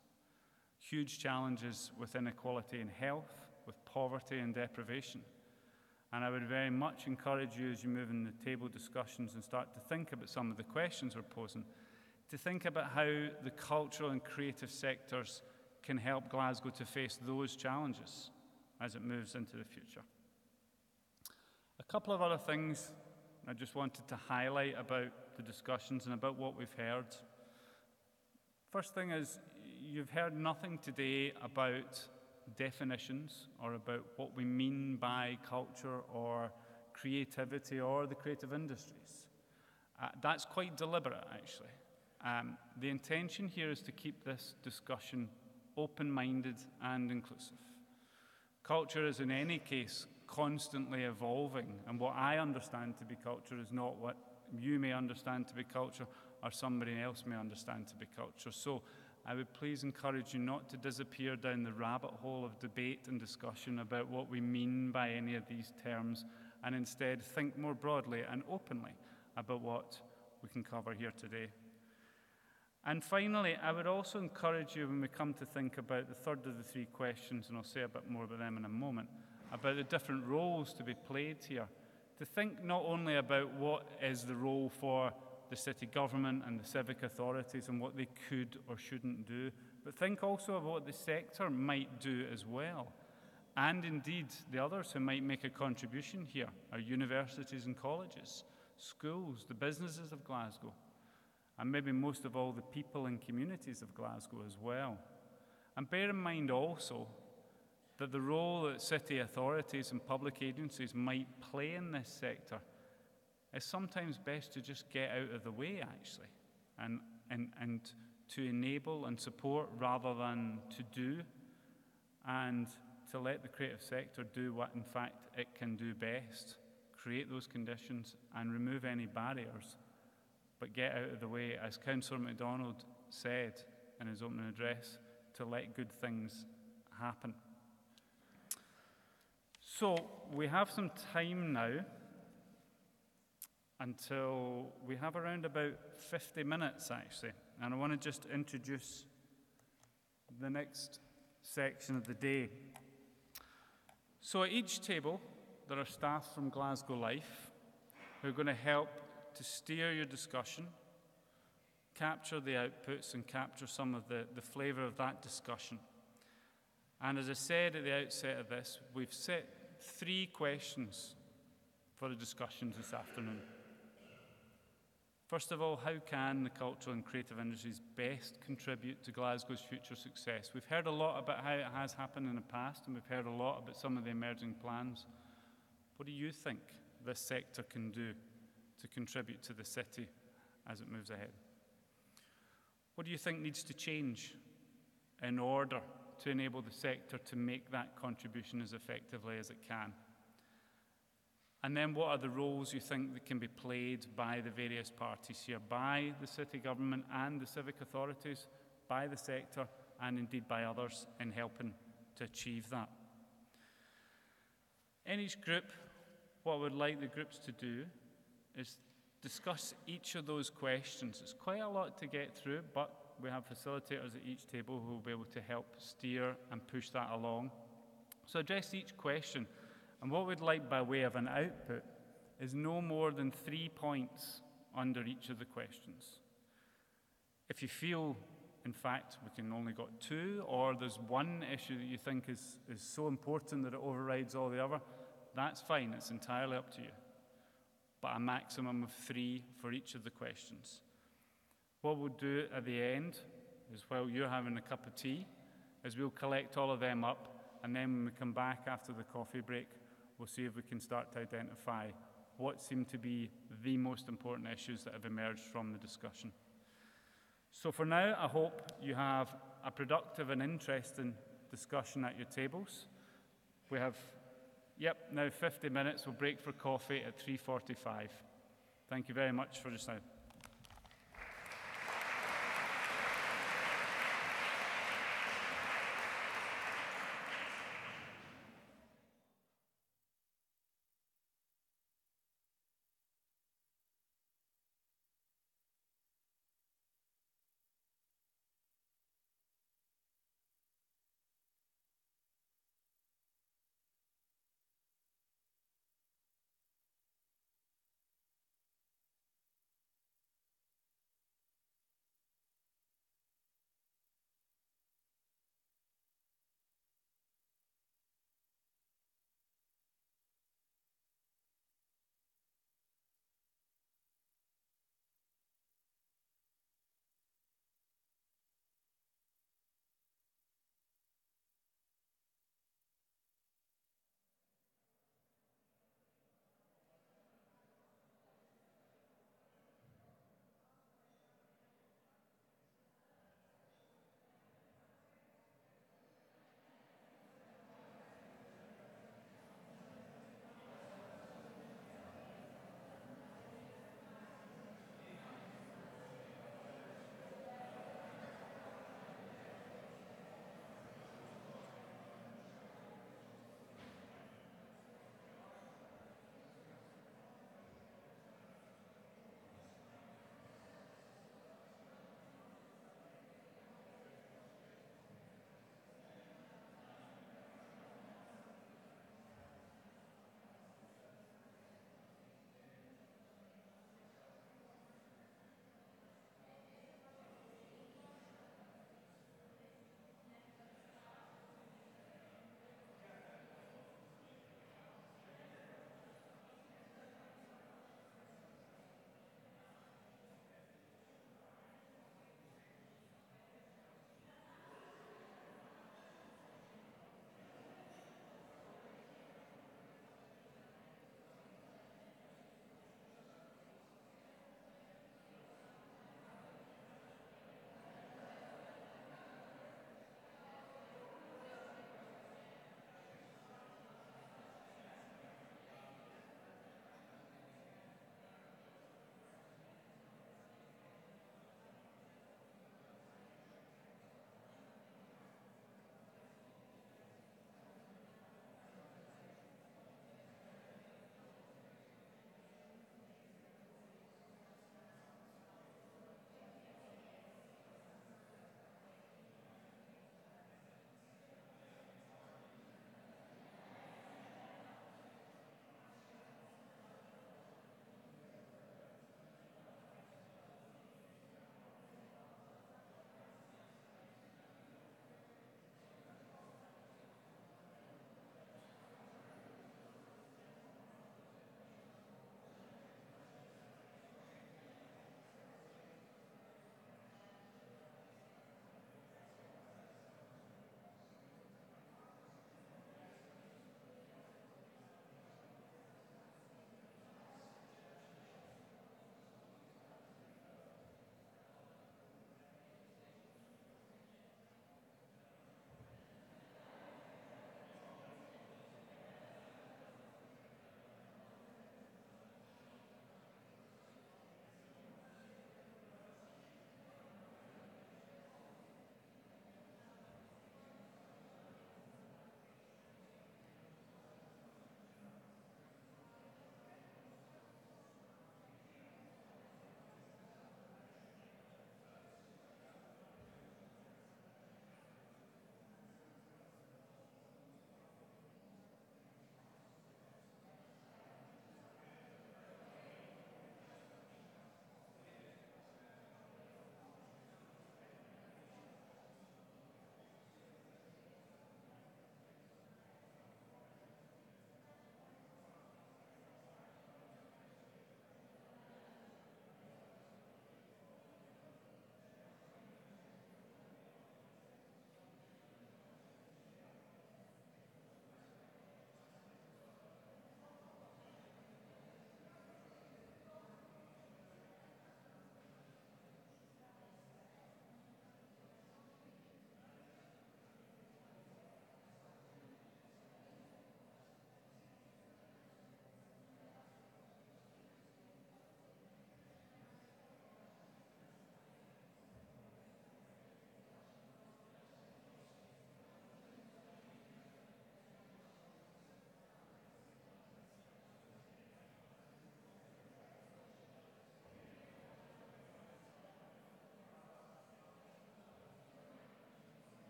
with inequality in health, with poverty and deprivation. And I would very much encourage you, as you move in the table discussions and start to think about some of the questions we're posing, to think about how the cultural and creative sectors can help Glasgow to face those challenges as it moves into the future. A couple of other things I just wanted to highlight about the discussions and about what we've heard. First thing is, you've heard nothing today about definitions or about what we mean by culture or creativity or the creative industries. That's quite deliberate, actually. The intention here is to keep this discussion open-minded and inclusive. Culture is, in any case, constantly evolving, and what I understand to be culture is not what you may understand to be culture or somebody else may understand to be culture. So I would please encourage you not to disappear down the rabbit hole of debate and discussion about what we mean by any of these terms, and instead think more broadly and openly about what we can cover here today. And finally, I would also encourage you, when we come to think about the third of the three questions, and I'll say a bit more about them in a moment, about the different roles to be played here, to think not only about what is the role for the city government and the civic authorities and what they could or shouldn't do, but think also of what the sector might do as well. And indeed, the others who might make a contribution here are universities and colleges, schools, the businesses of Glasgow, and maybe most of all the people and communities of Glasgow as well. And bear in mind also that the role that city authorities and public agencies might play in this sector is sometimes best to just get out of the way, actually, and to enable and support rather than to do, and to let the creative sector do what, in fact, it can do best, create those conditions and remove any barriers, but get out of the way, as Councillor MacDonald said in his opening address, to let good things happen. So we have some time now until we have around about 50 minutes, actually. And I want to just introduce the next section of the day. So at each table, there are staff from Glasgow Life who are going to help to steer your discussion, capture the outputs and capture some of the flavour of that discussion. And as I said at the outset of this, we've set 3 questions for the discussions this afternoon. First of all, how can the cultural and creative industries best contribute to Glasgow's future success? We've heard a lot about how it has happened in the past, and we've heard a lot about some of the emerging plans. What do you think this sector can do to contribute to the city as it moves ahead? What do you think needs to change in order to enable the sector to make that contribution as effectively as it can? And then what are the roles you think that can be played by the various parties here, by the city government and the civic authorities, by the sector, and indeed by others in helping to achieve that? In each group, what I would like the groups to do is discuss each of those questions. It's quite a lot to get through, but we have facilitators at each table who will be able to help steer and push that along. So address each question. And what we'd like by way of an output is no more than 3 points under each of the questions. If you feel, in fact, we can only got 2, or there's one issue that you think is so important that it overrides all the other, that's fine, it's entirely up to you. But a maximum of 3 for each of the questions. What we'll do at the end is, while you're having a cup of tea, is we'll collect all of them up, and then when we come back after the coffee break, we'll see if we can start to identify what seem to be the most important issues that have emerged from the discussion. So for now, I hope you have a productive and interesting discussion at your tables. We have, now 50 minutes. We'll break for coffee at 3:45. Thank you very much for just now.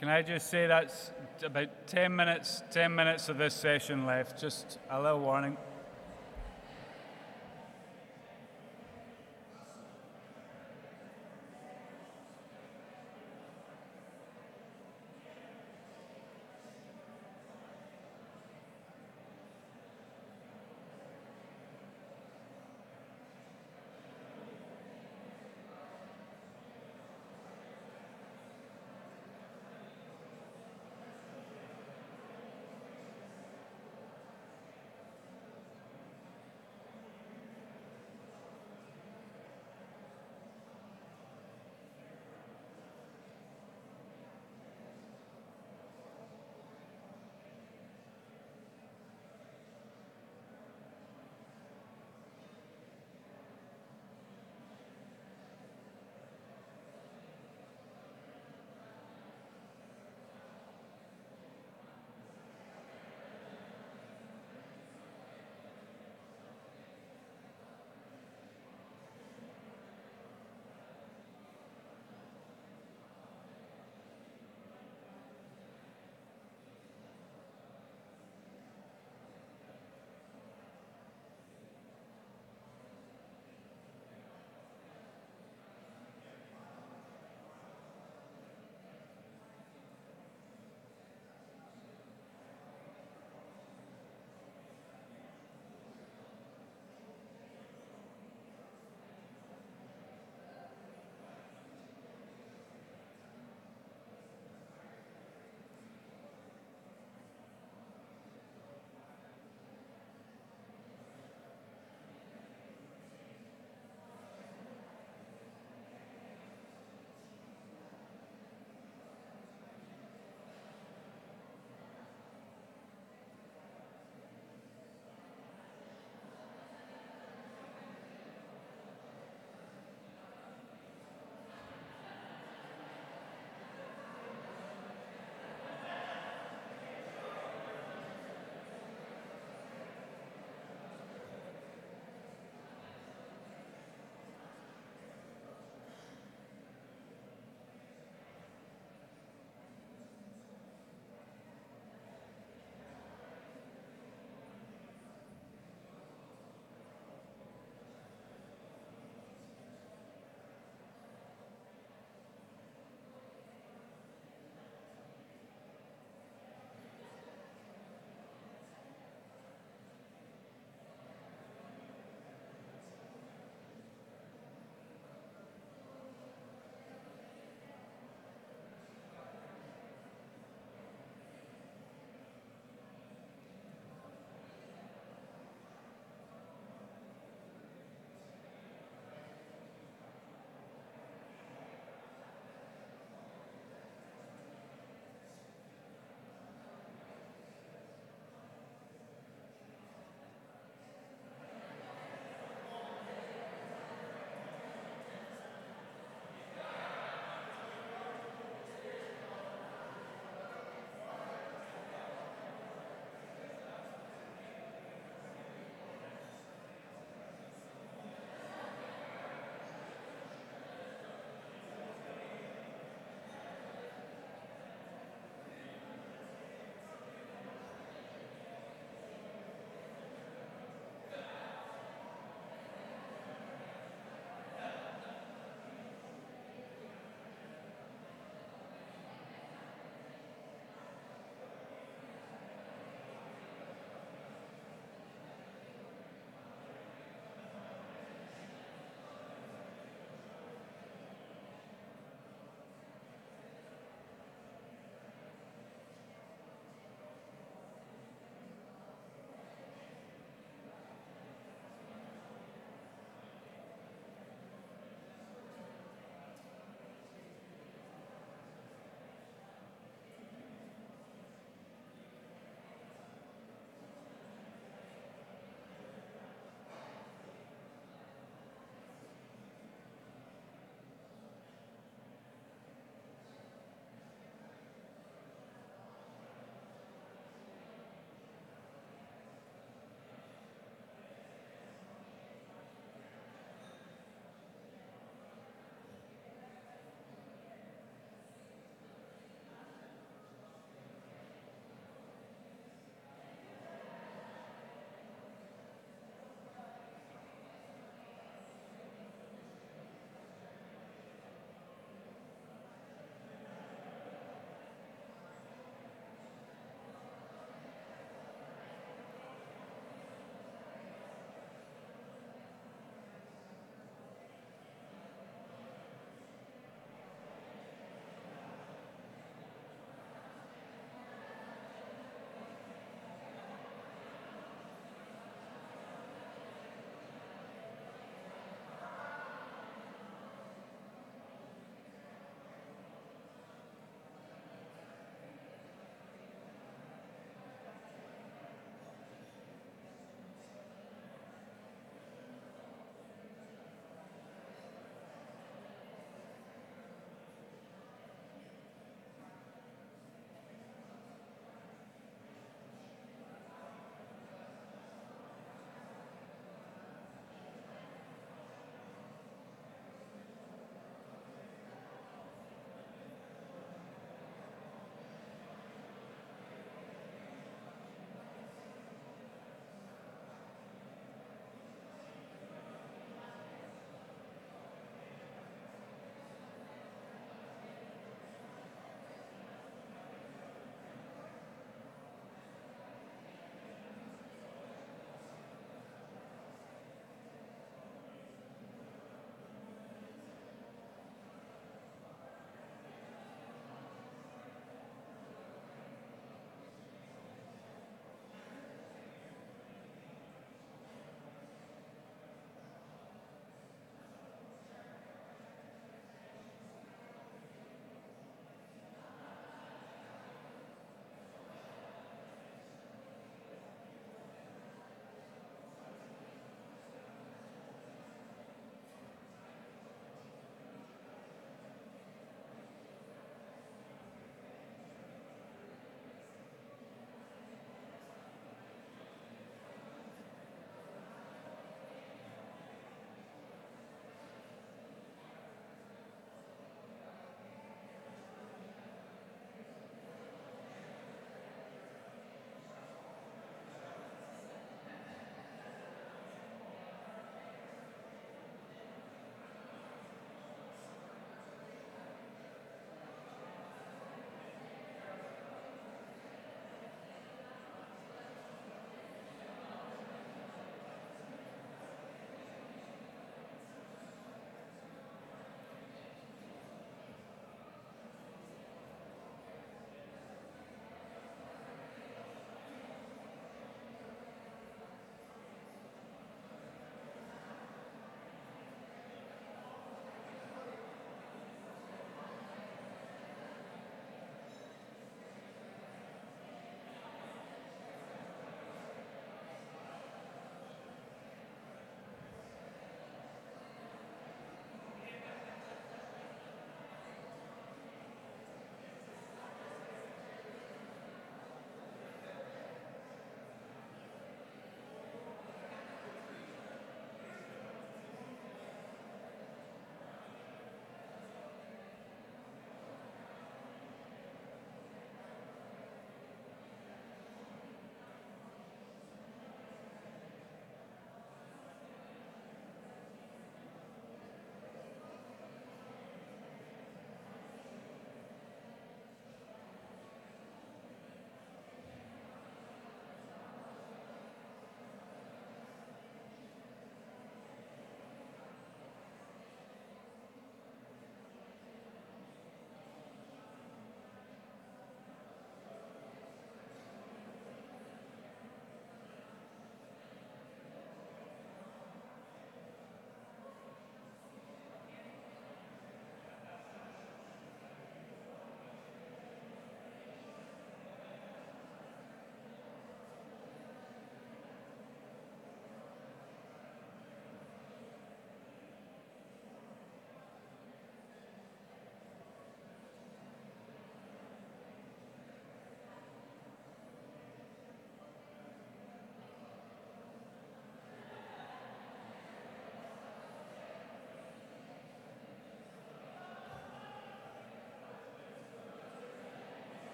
Can I just say that's about 10 minutes of this session left, just a little warning.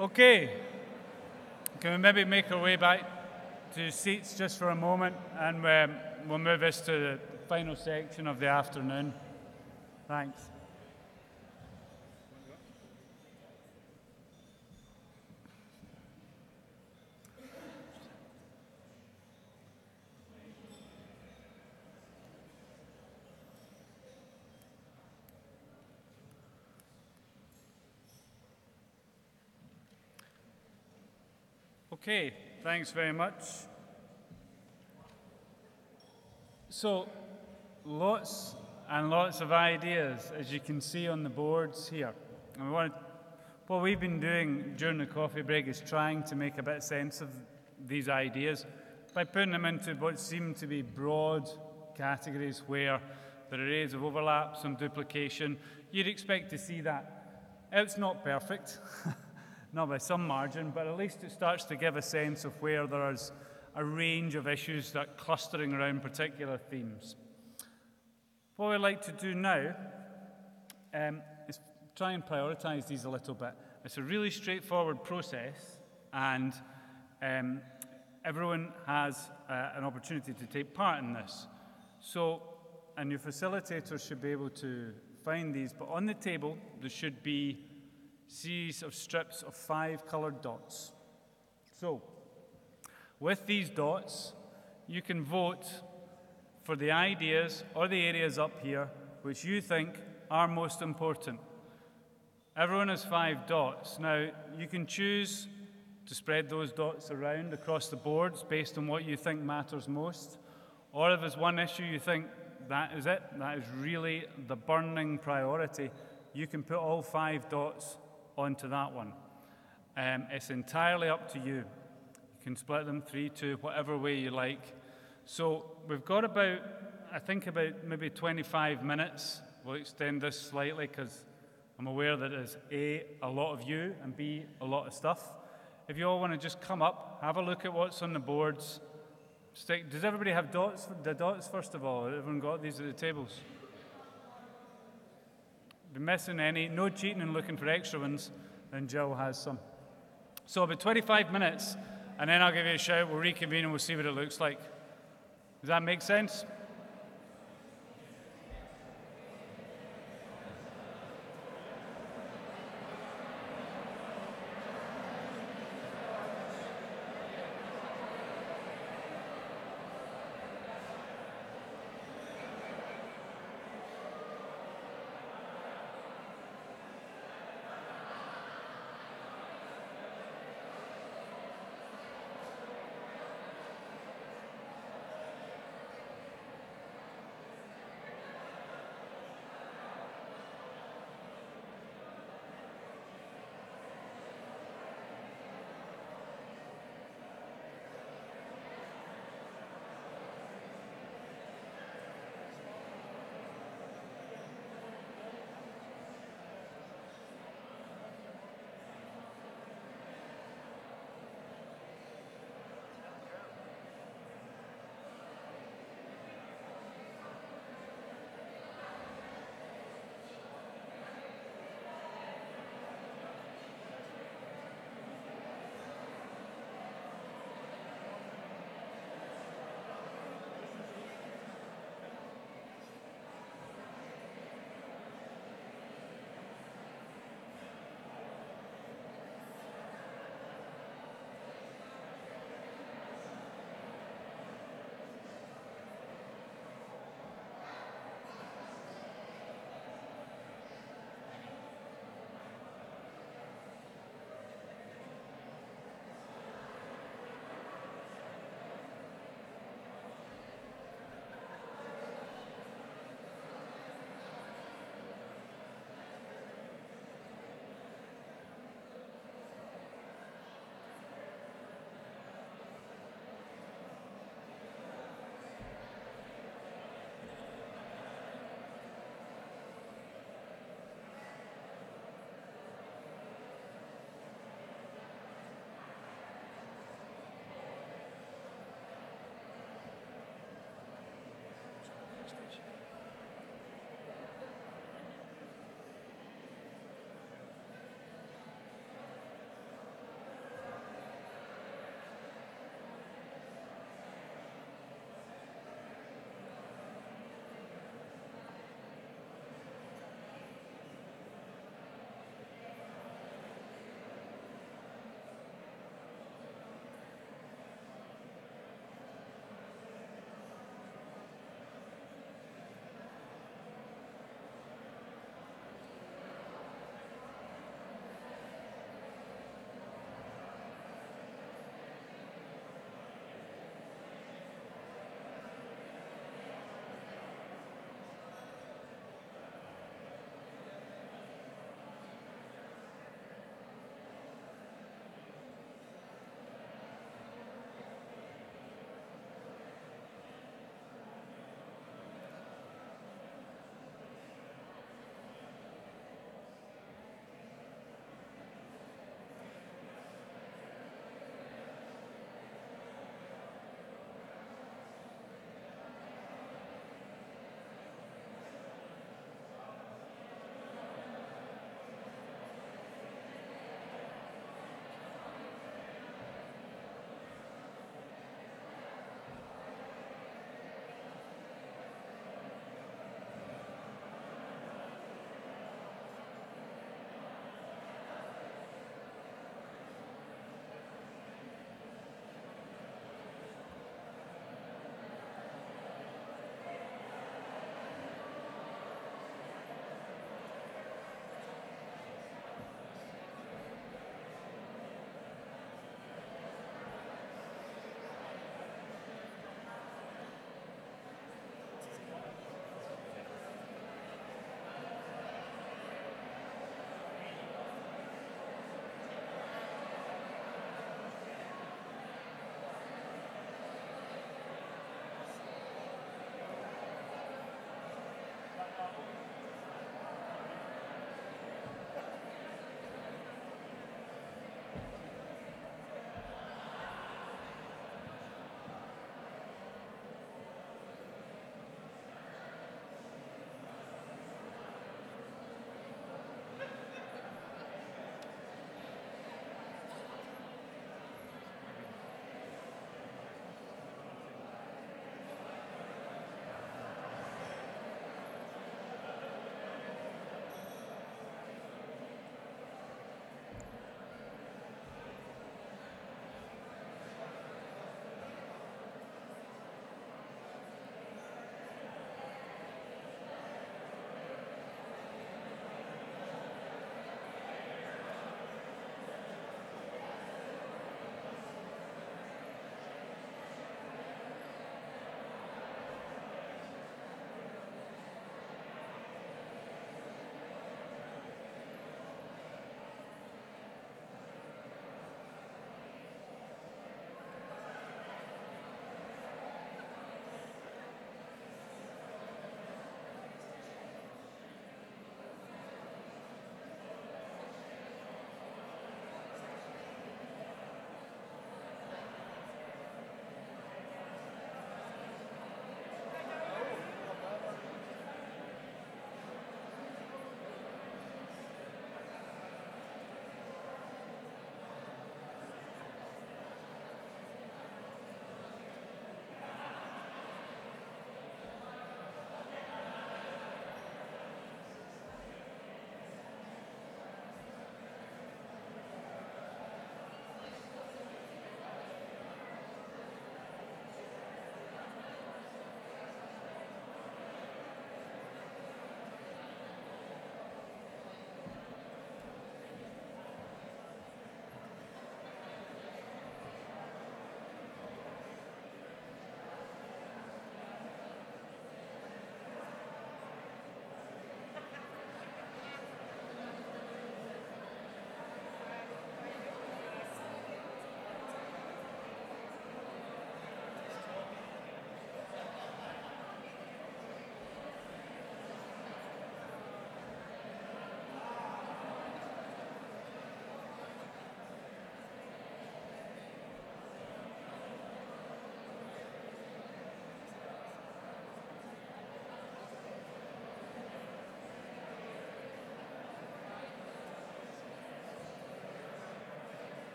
Okay, can we maybe make our way back to seats just for a moment, and we'll move this to the final section of the afternoon. Thanks. Okay, thanks very much. So, lots and lots of ideas, as you can see on the boards here. And what we've been doing during the coffee break is trying to make a bit of sense of these ideas by putting them into what seem to be broad categories where there are areas of overlap, some duplication. You'd expect to see that. It's not perfect. Not by some margin, but at least it starts to give a sense of where there is a range of issues that are clustering around particular themes. What we'd like to do now is try and prioritize these a little bit. It's a really straightforward process, and everyone has an opportunity to take part in this. So, and your facilitators should be able to find these, but on the table there should be series of strips of 5 coloured dots. So, with these dots, you can vote for the ideas or the areas up here which you think are most important. Everyone has 5 dots. Now, you can choose to spread those dots around across the boards based on what you think matters most. Or if there's one issue you think that is it, that is really the burning priority, you can put all 5 dots onto that one. It's entirely up to you. You can split them 3-2, whatever way you like. So we've got about maybe 25 minutes. We'll extend this slightly because I'm aware that there's A, a lot of you, and B, a lot of stuff. If you all want to just come up, have a look at what's on the boards. Does everybody have dots? The dots, first of all. Everyone got these at the tables? If you're missing any, no cheating and looking for extra ones, then Jill has some. So about 25 minutes, and then I'll give you a shout, we'll reconvene and we'll see what it looks like. Does that make sense?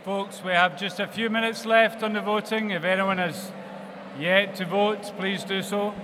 Folks, we have just a few minutes left on the voting. If anyone has yet to vote, please do so.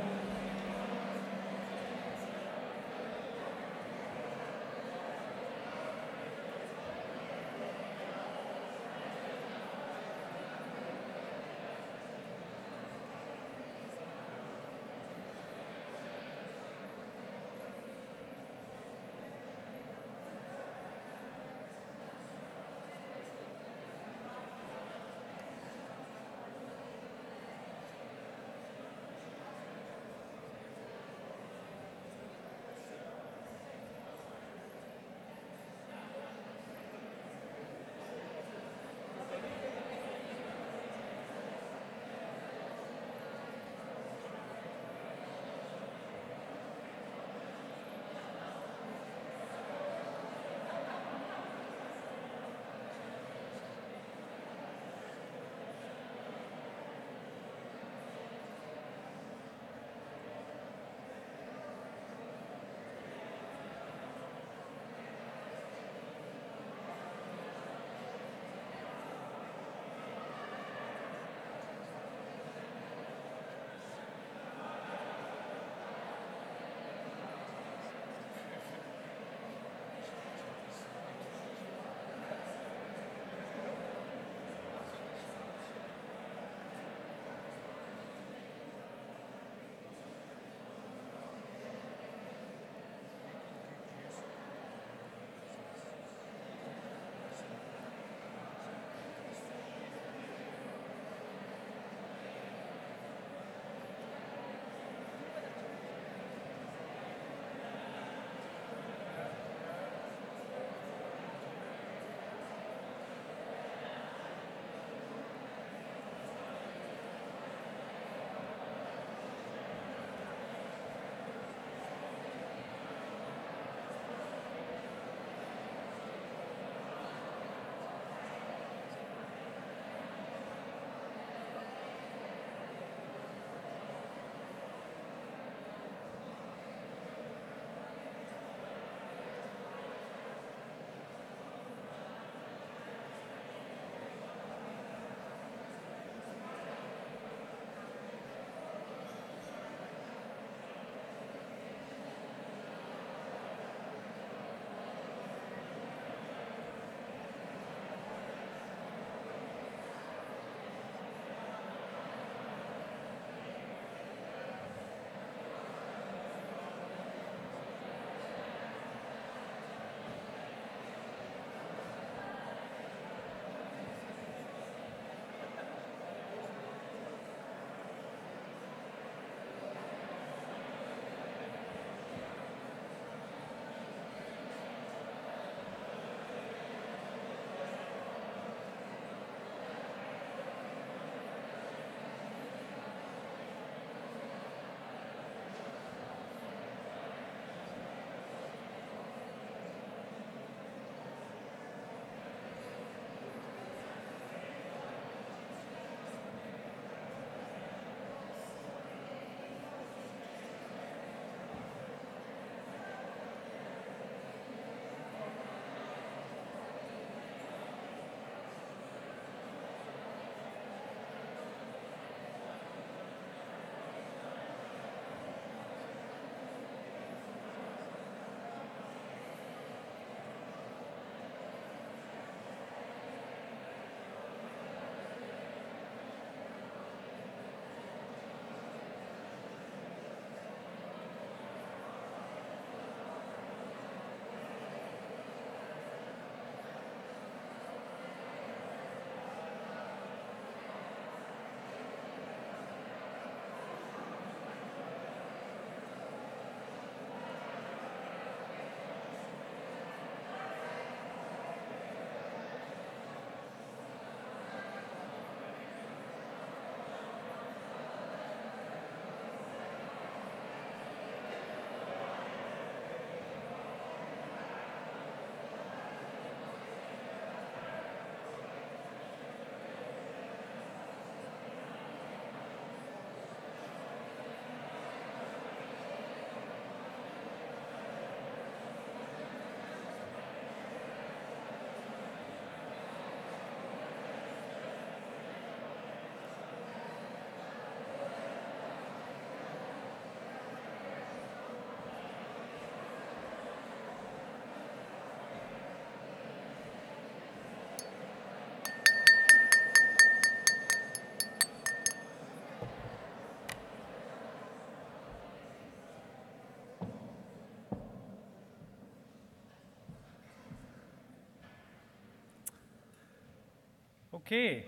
Okay.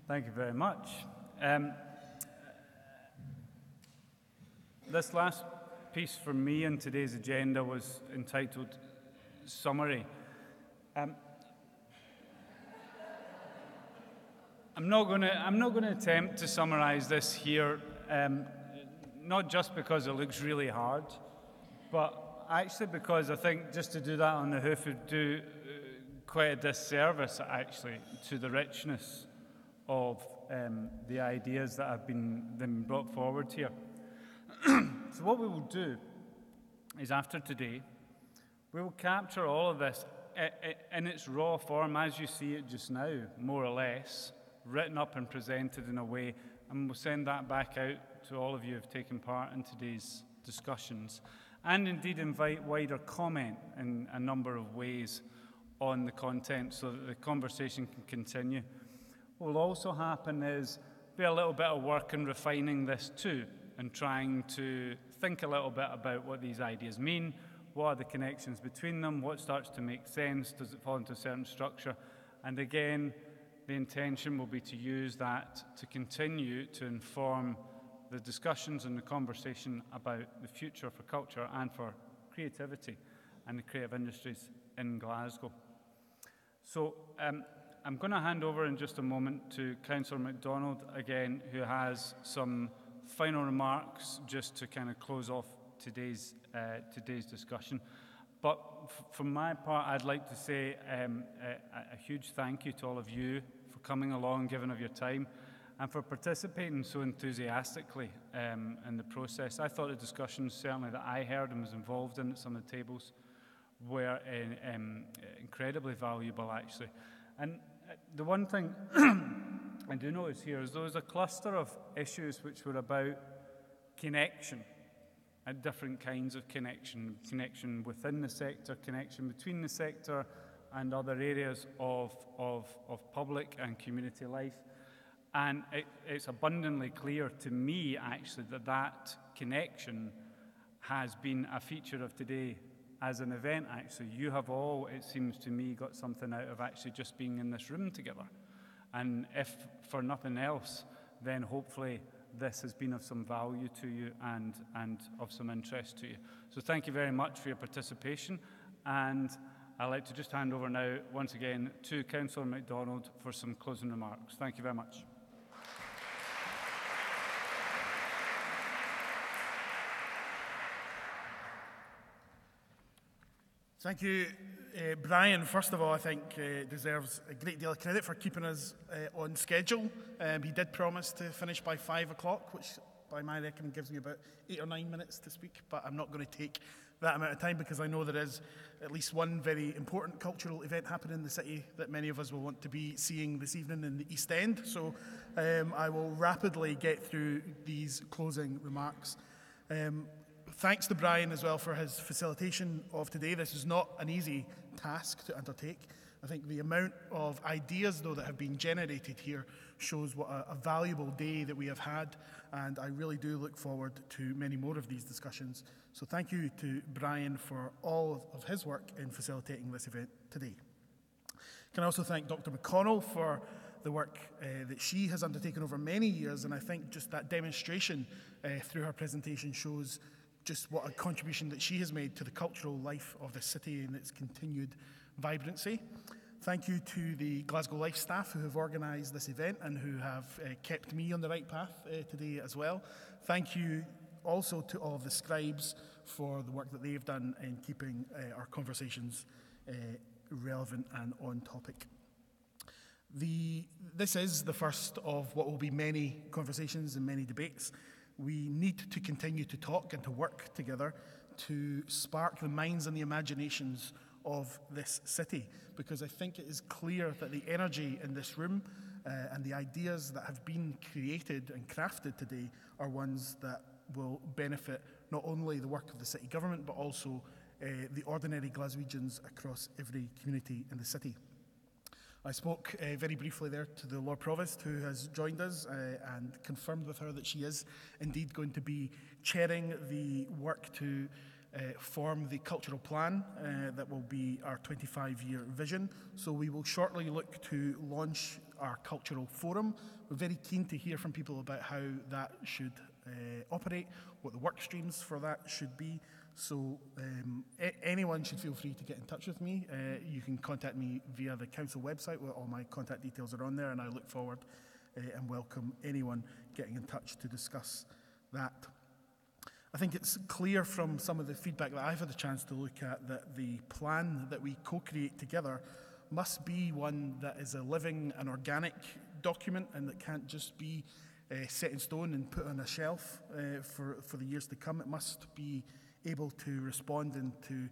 Thank you very much. This last piece for me on today's agenda was entitled Summary. I'm not going to attempt to summarize this here, not just because it looks really hard, but actually because I think just to do that on the hoof would do quite a disservice, actually, to the richness of the ideas that have been brought forward here. So what we will do is, after today, we will capture all of this in its raw form as you see it just now, more or less, written up and presented in a way, and we'll send that back out to all of you who have taken part in today's discussions, and indeed invite wider comment in a number of ways on the content so that the conversation can continue. What will also happen is be a little bit of work in refining this too, and trying to think a little bit about what these ideas mean, what are the connections between them, what starts to make sense, does it fall into a certain structure, and again, the intention will be to use that to continue to inform the discussions and the conversation about the future for culture and for creativity and the creative industries in Glasgow. So I'm going to hand over in just a moment to Councillor MacDonald again, who has some final remarks just to kind of close off today's discussion. But from my part, I'd like to say a huge thank you to all of you for coming along, giving of your time, and for participating so enthusiastically in the process. I thought the discussions, certainly that I heard and was involved in at some of the tables, were incredibly valuable, actually. And the one thing I do notice here is there was a cluster of issues which were about connection, and different kinds of connection within the sector, connection between the sector and other areas of public and community life. And it's abundantly clear to me, actually, that connection has been a feature of today as an event, actually. You have all, it seems to me, got something out of actually just being in this room together. And if for nothing else, then hopefully this has been of some value to you and of some interest to you. So thank you very much for your participation. And I'd like to just hand over now, once again, to Councillor MacDonald for some closing remarks. Thank you very much. Thank you, Brian. First of all, I think deserves a great deal of credit for keeping us on schedule. He did promise to finish by 5 o'clock, which by my reckoning gives me about 8 or 9 minutes to speak, but I'm not going to take that amount of time because I know there is at least one very important cultural event happening in the city that many of us will want to be seeing this evening in the East End. So I will rapidly get through these closing remarks. Thanks to Brian as well for his facilitation of today. This is not an easy task to undertake. I think the amount of ideas, though, that have been generated here shows what a valuable day that we have had, and I really do look forward to many more of these discussions. So thank you to Brian for all of his work in facilitating this event today. Can I also thank Dr. Mcconnell for the work that she has undertaken over many years, and I think just that demonstration through her presentation shows just what a contribution that she has made to the cultural life of the city and its continued vibrancy. Thank you to the Glasgow Life staff who have organised this event and who have kept me on the right path today as well. Thank you also to all of the scribes for the work that they've done in keeping our conversations relevant and on topic. This is the first of what will be many conversations and many debates. We need to continue to talk and to work together to spark the minds and the imaginations of this city, because I think it is clear that the energy in this room and the ideas that have been created and crafted today are ones that will benefit not only the work of the city government, but also the ordinary Glaswegians across every community in the city. I spoke very briefly there to the Lord Provost, who has joined us and confirmed with her that she is indeed going to be chairing the work to form the cultural plan that will be our 25-year vision. So we will shortly look to launch our cultural forum. We're very keen to hear from people about how that should operate, what the work streams for that should be. So anyone should feel free to get in touch with me. You can contact me via the council website where all my contact details are on there, and I look forward and welcome anyone getting in touch to discuss that. I think it's clear from some of the feedback that I've had a chance to look at that the plan that we co-create together must be one that is a living and organic document and that can't just be set in stone and put on a shelf for the years to come. It must be able to respond and to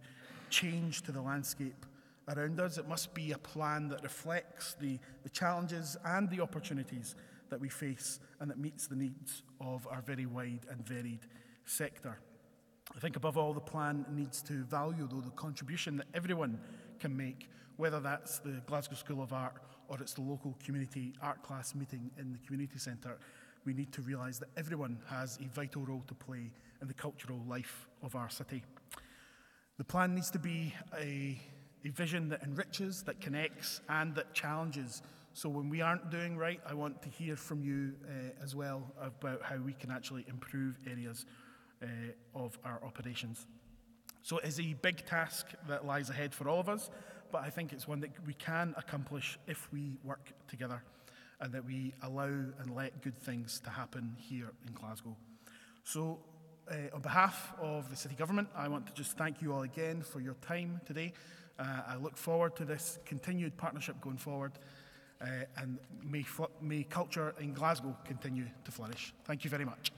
change to the landscape around us. It must be a plan that reflects the challenges and the opportunities that we face and that meets the needs of our very wide and varied sector. I think above all, the plan needs to value, though, the contribution that everyone can make, whether that's the Glasgow School of Art or it's the local community art class meeting in the community centre. We need to realise that everyone has a vital role to play in the cultural life of our city. The plan needs to be a vision that enriches, that connects, and that challenges. So when we aren't doing right, I want to hear from you as well about how we can actually improve areas of our operations. So it is a big task that lies ahead for all of us, but I think it's one that we can accomplish if we work together and that we allow and let good things to happen here in Glasgow. So on behalf of the City Government, I want to just thank you all again for your time today. I look forward to this continued partnership going forward, and may culture in Glasgow continue to flourish. Thank you very much.